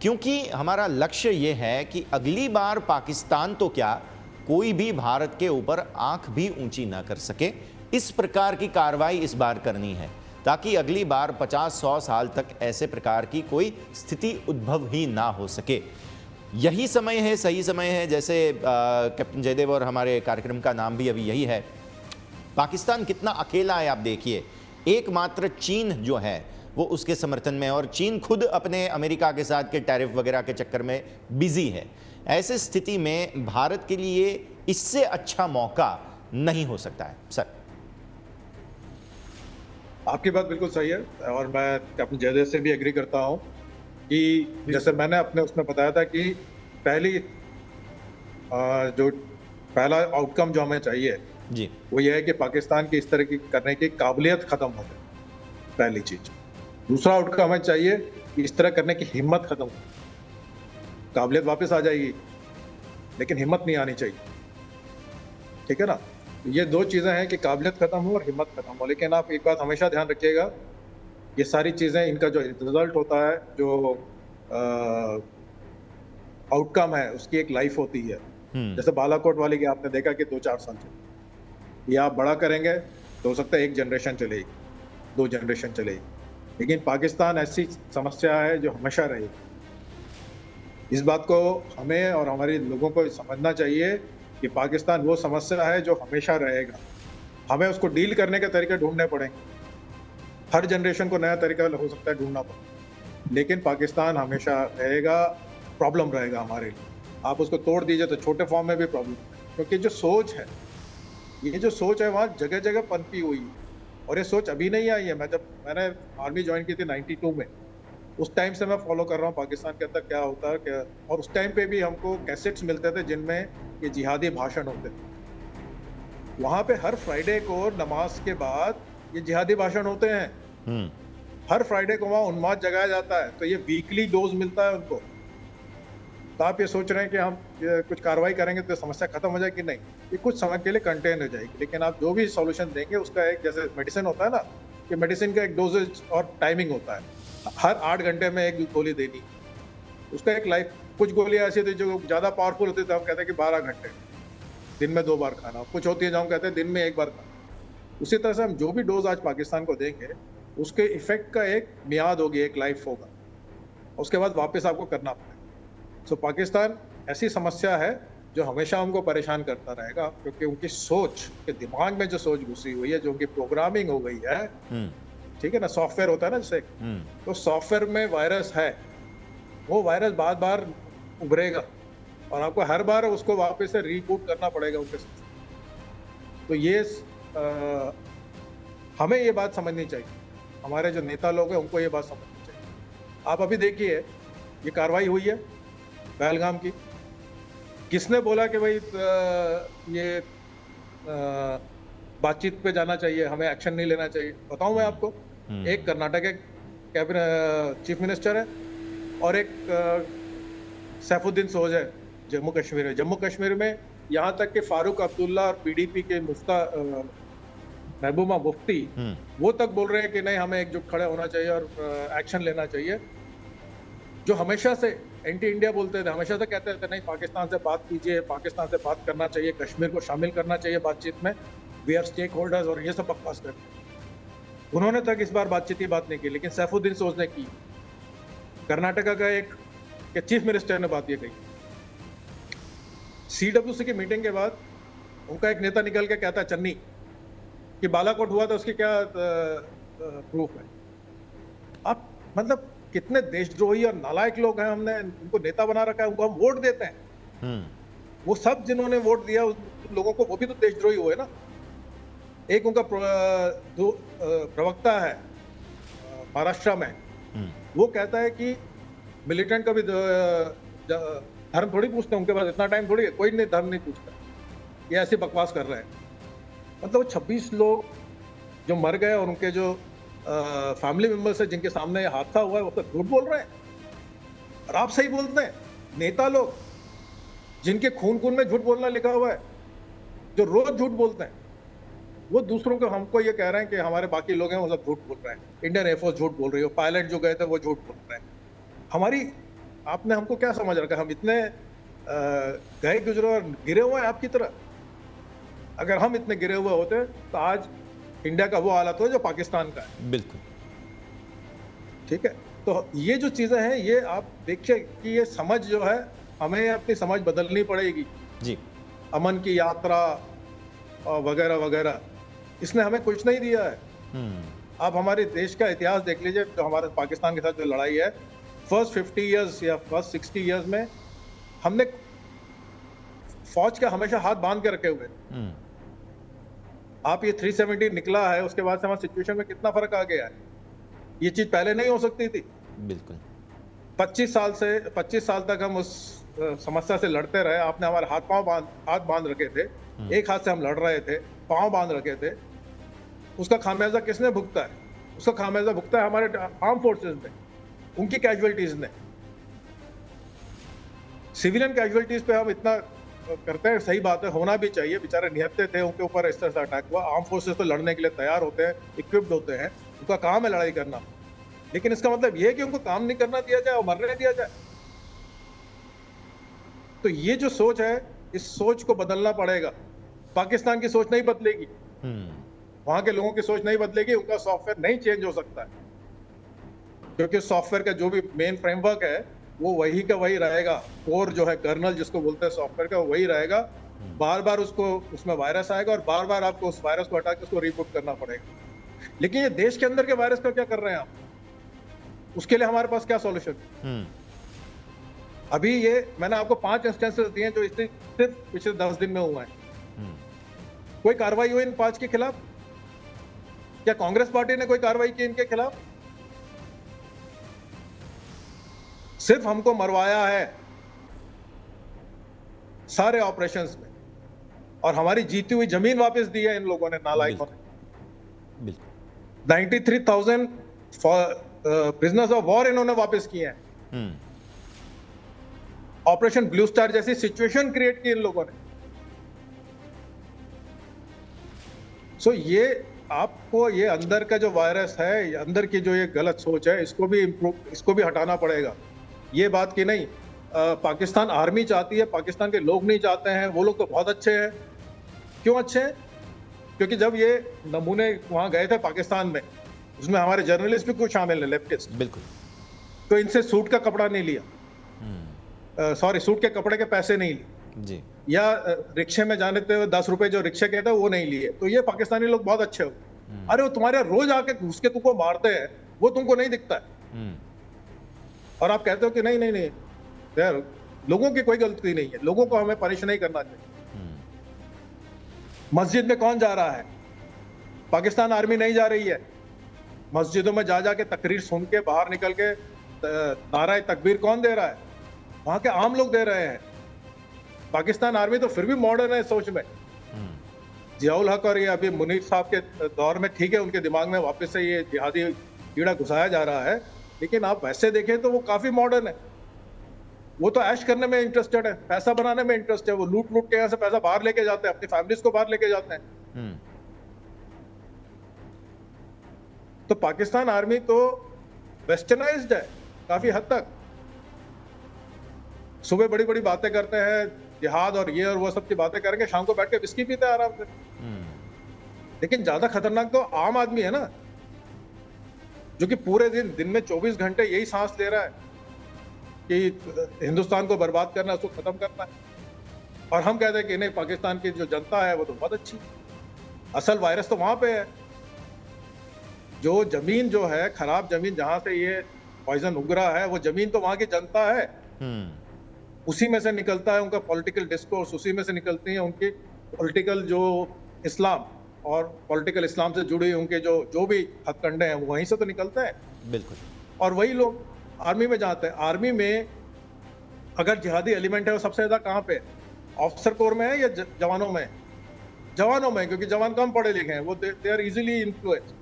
क्योंकि हमारा लक्ष्य ये है कि अगली बार पाकिस्तान तो क्या, कोई भी भारत के ऊपर आंख भी ऊंची ना कर सके. इस प्रकार की कार्रवाई इस बार करनी है ताकि अगली बार 50-100 साल तक ऐसे प्रकार की कोई स्थिति उद्भव ही ना हो सके. यही समय है, सही समय है. जैसे कैप्टन जयदेव और हमारे कार्यक्रम का नाम भी अभी यही है. पाकिस्तान कितना अकेला है आप देखिए. एकमात्र चीन जो है वो उसके समर्थन में, और चीन खुद अपने अमेरिका के साथ के टैरिफ वगैरह के चक्कर में बिजी है. ऐसे स्थिति में भारत के लिए इससे अच्छा मौका नहीं हो सकता है. सर, आपकी बात बिल्कुल सही है और मैं कैप्टन जयदेव से भी एग्री करता हूँ कि जैसे मैंने अपने उसमें बताया था कि जो पहला आउटकम जो हमें चाहिए जी। वो ये है कि पाकिस्तान की इस तरह की करने की काबिलियत खत्म हो जाए, पहली चीज। दूसरा आउटकम हमें चाहिए कि इस तरह करने की हिम्मत खत्म हो। काबिलियत वापस आ जाएगी लेकिन हिम्मत नहीं आनी चाहिए, ठीक है ना। ये दो चीजें हैं कि काबिलियत खत्म हो और हिम्मत खत्म हो। लेकिन आप एक बात हमेशा ध्यान रखिएगा, ये सारी चीजें, इनका जो रिजल्ट होता है, जो आउटकम है, उसकी एक लाइफ होती है। जैसे बालाकोट वाले की आपने देखा कि 2-4 साल चले, ये आप बड़ा करेंगे तो हो सकता है 1 जनरेशन चलेगी, 2 जनरेशन चलेगी। लेकिन पाकिस्तान ऐसी समस्या है जो हमेशा रहेगी। इस बात को हमें और हमारे लोगों को समझना चाहिए कि पाकिस्तान वो समस्या है जो हमेशा रहेगा। हमें उसको डील करने के तरीके ढूंढने पड़ेंगे। हर जनरेशन को नया तरीका हो सकता है ढूंढना पड़े, लेकिन पाकिस्तान हमेशा रहेगा, प्रॉब्लम रहेगा हमारे लिए। आप उसको तोड़ दीजिए तो छोटे फॉर्म में भी प्रॉब्लम है, क्योंकि जो सोच है, ये जो सोच है वहाँ जगह जगह पनपी हुई है। और ये सोच अभी नहीं आई है। मैंने आर्मी ज्वाइन की थी 92 में, उस टाइम से मैं फॉलो कर रहा हूँ पाकिस्तान के अंदर क्या होता है क्या। और उस टाइम पे भी हमको कैसेट्स मिलते थे जिनमें ये जिहादी भाषण होते थे। वहाँ पे हर फ्राइडे को नमाज के बाद ये जिहादी भाषण होते हैं। हर फ्राइडे को वहाँ उन्माद जगाया जाता है, तो ये वीकली डोज मिलता है उनको। तो आप ये सोच रहे हैं कि हम कुछ कार्रवाई करेंगे तो समस्या खत्म हो जाएगी? नहीं, ये कुछ समय के लिए कंटेन हो जाएगी। लेकिन आप जो भी सॉल्यूशन देंगे उसका एक, जैसे मेडिसिन होता है ना, कि मेडिसिन का एक डोजेज और टाइमिंग होता है। हर 8 घंटे में 1 गोली देनी, उसका एक लाइफ। कुछ गोलियां ऐसी थी जो ज्यादा पावरफुल होती थी, हम कहते हैं कि 12 घंटे, दिन में 2 बार खाना। कुछ होती है जो हम कहते हैं दिन में 1 बार खाना। उसी तरह से हम जो भी डोज आज पाकिस्तान को देंगे, उसके इफेक्ट का एक मियाद होगी, एक लाइफ होगा, उसके बाद वापस आपको करना पड़ेगा। सो पाकिस्तान ऐसी समस्या है जो हमेशा हमको परेशान करता रहेगा, क्योंकि उनकी सोच के दिमाग में जो सोच घुसी हुई है, जो उनकी प्रोग्रामिंग हो गई है, ठीक है ना, सॉफ्टवेयर होता है ना जैसे, तो सॉफ्टवेयर में वायरस है, वो वायरस बार बार उभरेगा और आपको हर बार उसको वापस से रीबूट करना पड़ेगा उनके साथ। तो ये हमें ये बात समझनी चाहिए, हमारे जो नेता लोग हैं उनको ये बात समझनी चाहिए। आप अभी देखिए, ये कार्रवाई हुई है पहलगाम की, किसने बोला कि भाई ये बातचीत पे जाना चाहिए, हमें एक्शन नहीं लेना चाहिए? बताऊं मैं आपको, एक कर्नाटक के कैबिनेट चीफ मिनिस्टर है और एक सैफुद्दीन सोज है जम्मू कश्मीर में। जम्मू कश्मीर में यहाँ तक कि फारूक अब्दुल्ला और पीडीपी के महबूबा मुफ्ती, वो तक बोल रहे हैं कि नहीं, हमें एकजुट खड़े होना चाहिए और एक्शन लेना चाहिए। जो हमेशा से एंटी इंडिया बोलते थे, हमेशा से कहते थे नहीं, पाकिस्तान से बात कीजिए, पाकिस्तान से बात करना चाहिए, कश्मीर को शामिल करना चाहिए बातचीत में, वी आर स्टेक होल्डर्स, और ये सब बकवास करते। उन्होंने तक इस बार बातचीत की बात नहीं की, लेकिन सैफुद्दीन सोज ने की। कर्नाटका का एक चीफ मिनिस्टर ने बात ये कही। CWC की मीटिंग के बाद उनका एक नेता निकल के कहता है, चन्नी, कि बालाकोट हुआ था, उसकी क्या प्रूफ है? आप मतलब कितने देशद्रोही और नालायक लोग हैं। हमने उनको नेता बना रखा है, उनको हम वोट देते हैं। वो सब जिन्होंने वोट दिया उन लोगों को, वो भी तो देशद्रोही हुए ना। एक उनका प्रवक्ता है महाराष्ट्र में, वो कहता है कि मिलिटेंट का भी धर्म थोड़ी पूछते हैं, उनके पास इतना टाइम थोड़ी है, कोई नहीं धर्म नहीं पूछता। ये ऐसी बकवास कर रहे हैं। मतलब 26 लोग जो मर गए और उनके जो फैमिली मेंबर्स है जिनके सामने ये हादसा हुआ है, वो सब झूठ बोल रहे हैं। और आप सही बोलते हैं, नेता लोग जिनके खून खून में झूठ बोलना लिखा हुआ है, जो रोज झूठ बोलते हैं, वो दूसरों को, हमको ये कह रहे हैं कि हमारे बाकी लोग हैं वो सब झूठ बोल रहे हैं। इंडियन एयरफोर्स झूठ बोल रही है, पायलट जो गए थे वो झूठ बोल रहे हैं। हमारी, आपने हमको क्या समझ रखा है? हम इतने गए गुजरे और गिरे हुए हैं आपकी तरह? अगर हम इतने गिरे हुए होते तो आज इंडिया का वो हालत हो जो पाकिस्तान का है। बिल्कुल, ठीक है। तो ये जो चीजें हैं, ये आप देखिए कि ये समझ जो है, हमें अपनी समझ बदलनी पड़ेगी जी। अमन की यात्रा वगैरह वगैरह, इसने हमें कुछ नहीं दिया है। आप हमारे देश का इतिहास देख लीजिए, जो हमारे पाकिस्तान के साथ जो लड़ाई है, फर्स्ट 50 ईयर्स या फर्स्ट 60 ईयर्स में हमने फौज का हमेशा हाथ बांध के रखे हुए। आप ये 370 निकला है, उसके बाद से हमारे सिचुएशन में कितना फर्क आ गया है। ये चीज पहले नहीं हो सकती थी। बिल्कुल, 25 साल तक हम उस समस्या से लड़ते रहे, आपने हमारे हाथ बांध रखे थे, एक हाथ से हम लड़ रहे थे, पांव बांध रखे थे, उसका खामियाजा किसने भुगता है? उसका खामियाजा भुगता है हमारे आर्म फोर्सेस ने, उनकी कैजुअलिटीज ने। सिविलियन कैजुअलिटीज पे हम इतना करते हैं, सही बात है, होना भी चाहिए, बेचारे निहत्ते थे, उनके ऊपर इस तरह से अटैक हुआ। आर्म फोर्सेस तो लड़ने के लिए तैयार होते हैं, इक्विप्ड होते हैं, उनका काम है लड़ाई करना, लेकिन इसका मतलब यह है कि उनको काम नहीं करना दिया जाए और मरने दिया जाए। तो ये जो सोच है, इस सोच को बदलना पड़ेगा। पाकिस्तान की सोच नहीं बदलेगी, वहां के लोगों की सोच नहीं बदलेगी, उनका सॉफ्टवेयर नहीं चेंज हो सकता है, क्योंकि सॉफ्टवेयर का जो भी मेन फ्रेमवर्क है वो वही का वही रहेगा। कोर जो है, कर्नल जिसको बोलते हैं सॉफ्टवेयर का, वही रहेगा। बार बार उसको उसमें वायरस आएगा और बार बार आपको उस वायरस को हटा के उसको रीबूट करना पड़ेगा। लेकिन ये देश के अंदर के वायरस का क्या कर रहे हैं आप? उसके लिए हमारे पास क्या सॉल्यूशन? अभी ये मैंने आपको 5 इंस्टेंसेस दिए जो इससे सिर्फ पिछले 10 दिन में हुआ है। कोई कार्रवाई हुई इन 5 के खिलाफ? क्या कांग्रेस पार्टी ने कोई कार्रवाई की इनके खिलाफ? सिर्फ हमको मरवाया है सारे ऑपरेशंस में, और हमारी जीती हुई जमीन वापस दी है इन लोगों ने, नालायकों ने। 93,000 प्रिजनर्स ऑफ वॉर इन्होंने वापस किए हैं। ऑपरेशन ब्लू स्टार जैसी सिचुएशन क्रिएट की इन लोगों ने। सो ये आपको ये अंदर का जो वायरस है, अंदर की जो ये गलत सोच है, इसको भी हटाना पड़ेगा। ये बात कि नहीं पाकिस्तान आर्मी चाहती है, पाकिस्तान के लोग नहीं चाहते हैं, वो लोग तो बहुत अच्छे हैं। क्यों अच्छे हैं? क्योंकि जब ये नमूने वहां गए थे पाकिस्तान में, उसमें हमारे जर्नलिस्ट भी कुछ शामिल है, लेफ्टिस्ट, बिल्कुल, तो इनसे सूट का कपड़ा नहीं लिया, सॉरी सूट के कपड़े के पैसे नहीं लिए जी, या रिक्शे में जाने थे 10 रुपए जो रिक्शे के थे वो नहीं लिए। तो ये पाकिस्तानी लोग बहुत अच्छे हो। अरे वो तुम्हारे रोज आके घुस के तुमको मारते हैं, वो तुमको नहीं दिखता है, और आप कहते हो कि नहीं नहीं नहीं यार, लोगों की कोई गलती नहीं है, लोगों को हमें पनिश नहीं करना चाहिए। मस्जिद में कौन जा रहा है? पाकिस्तान आर्मी नहीं जा रही है। मस्जिदों में जा जाके तकरीर सुन के बाहर निकल के नारा तकबीर कौन दे रहा है? वहां के आम लोग दे रहे हैं। पाकिस्तान आर्मी तो फिर भी मॉडर्न है सोच में। जियाउल हक और ये अभी मुनीर साहब के दौर में ठीक है, उनके दिमाग में वापस से ये जिहादी कीड़ा घुसाया जा रहा है, लेकिन आप वैसे देखें तो वो काफी मॉडर्न है। वो तो ऐश करने में इंटरेस्टेड है, पैसा बनाने में इंटरेस्ट है। वो लूट लूट के यहाँ से पैसा बाहर लेके जाते हैं, अपनी फैमिलीज को बाहर लेके जाते हैं। तो पाकिस्तान आर्मी तो वेस्टर्नाइज्ड है काफी हद तक। सुबह बड़ी बड़ी बातें करते हैं, जिहाद और ये और वो सब की बातें करके, शाम को बैठ के विस्की पीते हैं आराम से। लेकिन ज्यादा खतरनाक तो आम आदमी है ना, जो कि पूरे दिन में 24 घंटे यही सांस ले रहा है कि हिंदुस्तान को बर्बाद करना, उसको खत्म करना है। और हम कहते हैं कि नहीं, पाकिस्तान की जो जनता है वो तो बहुत अच्छी। असल वायरस तो वहां पे है। जो जमीन जो है, खराब जमीन जहां से ये पॉइजन उगरा है, वो जमीन तो वहां की जनता है। उसी में से निकलता है उनका पॉलिटिकल डिस्कोर्स, उसी में से निकलती है उनकी पॉलिटिकल जो इस्लाम और पॉलिटिकल इस्लाम से जुड़ी उनके जो भी हथकंडे हैं, वो वहीं से तो निकलते हैं। बिल्कुल। और वही लोग आर्मी में जाते हैं। आर्मी में अगर जिहादी एलिमेंट है, वो सबसे ज्यादा कहाँ पे? ऑफिसर कोर में है या जवानों में? जवानों में, क्योंकि जवान कम पढ़े लिखे हैं, वो दे आर इजीली इन्फ्लुएंस।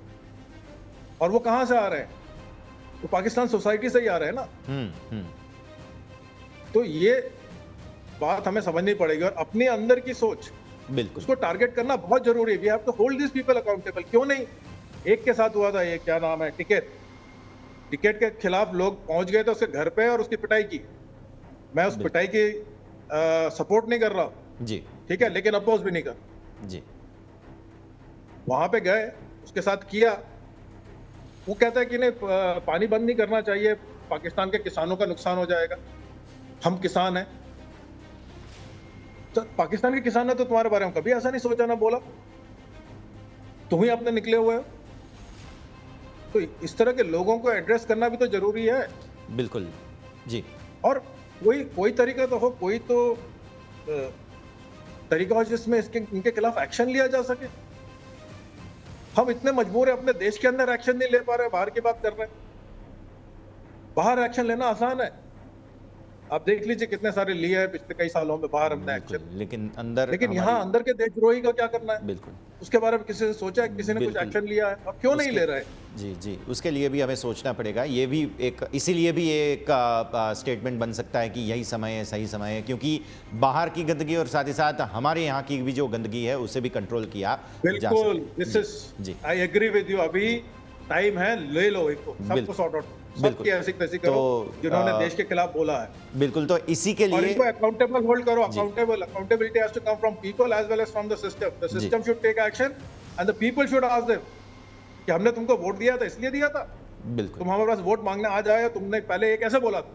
और वो कहाँ से आ रहे हैं? वो पाकिस्तान सोसाइटी से ही आ रहे हैं ना। तो ये बात हमें समझनी पड़ेगी, और अपने अंदर की सोच, बिल्कुल, उसको टारगेट करना बहुत जरूरी है। We have to hold this people accountable. क्यों नहीं? एक के साथ हुआ था, ये क्या नाम है, टिकट के खिलाफ लोग पहुंच गए थे उसके घर पे और उसकी पिटाई की। मैं उस पिटाई की सपोर्ट नहीं कर रहा हूं जी, ठीक है, लेकिन अपोज भी नहीं कर। जी, वहां पे गए, उसके साथ किया। वो कहता है कि नहीं, पानी बंद नहीं करना चाहिए, पाकिस्तान के किसानों का नुकसान हो जाएगा, हम किसान हैं। तो पाकिस्तान के किसान ने तो तुम्हारे बारे में कभी ऐसा नहीं सोचा, ना बोला। तुम ही अपने निकले हुए हो। तो इस तरह के लोगों को एड्रेस करना भी तो जरूरी है। बिल्कुल जी। और कोई तरीका तो हो, कोई तो तरीका हो जिसमें इनके खिलाफ एक्शन लिया जा सके। हम इतने मजबूर हैं, अपने देश के अंदर एक्शन नहीं ले पा रहे, बाहर की बात कर रहे हैं। बाहर एक्शन लेना आसान है, आप देख लीजिए कितने सारे लिए हैं पिछले कई सालों में बाहर हमने बिल्कुल, एक्शन। लेकिन अंदर लेकिन यहाँ अंदर के देशद्रोही का क्या करना है? बिल्कुल उसके बारे में किसी ने सोचा है? किसी ने कुछ बिल्कुल। एक्शन लिया है? अब क्यों नहीं ले रहे? जी जी, उसके लिए भी हमें सोचना पड़ेगा। ये भी एक, इसीलिए भी ये एक स्टेटमेंट बन सकता है कि यही समय है, सही समय है, क्योंकि बाहर की गंदगी और साथ ही साथ हमारे यहाँ की भी जो गंदगी है उसे भी कंट्रोल किया जा बिल्कुल, सकता है। दिस इज जी आई एग्री विद यू। अभी टाइम है, ले लो इनको, सबको बिल्कुल, सॉर्ट आउट, बिल्कुल। सबकी ऐसी तैसी करो तो, जिन्होंने देश के खिलाफ बोला है, बिल्कुल, तो इसी के और लिए इनको अकाउंटेबल होल्ड करो। Accountability has to come from people as well as from the system. The system should take action and the people should ask them कि हमने तुमको वोट दिया था, इसलिए दिया था? बिल्कुल तुम हमारे पास वोट मांगने आ जाए, तुमने पहले ये कैसे बोला था?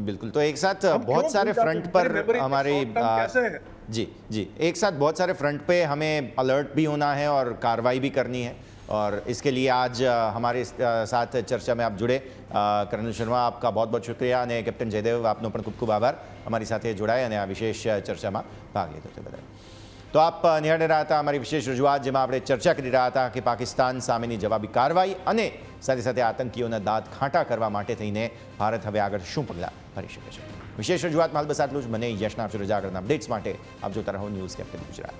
बिल्कुल, तो एक साथ हम बहुत क्यों सारे भूल जाते हैं? फ्रंट पर हमारी memory हमारे short term कैसे है? जी जी, एक साथ बहुत सारे फ्रंट पे हमें अलर्ट भी होना है और कार्रवाई भी करनी है, और इसके लिए आज हमारे साथ चर्चा में आप जुड़े कर्नल शर्मा, आपका बहुत बहुत शुक्रिया, અને કેપ્ટન જયદેવ આપનો પણ ખૂબ ખૂબ આભાર અમારી સાથે જોડાયા અને આ વિશેષ ચર્ચામાં ભાગ લીધો તે બદલ। તો આપ નિહાળી રહ્યા હતા અમારી વિશેષ રજૂઆત, જેમાં આપણે ચર્ચા કરી રહ્યા હતા કે પાકિસ્તાન સામેની જવાબી કાર્યવાહી અને સાથે સાથે આતંકીઓના દાંત ખાટા કરવા માટે થઈને ભારત હવે આગળ શું પગલાં ભરી શકે છે। વિશેષ રજૂઆતમાં હાલ બસ આટલું જ। મને યશના રજા કરતા અપડેટ્સ માટે આપ જોતા રહો ન્યૂઝ કેપિટલ ગુજરાત।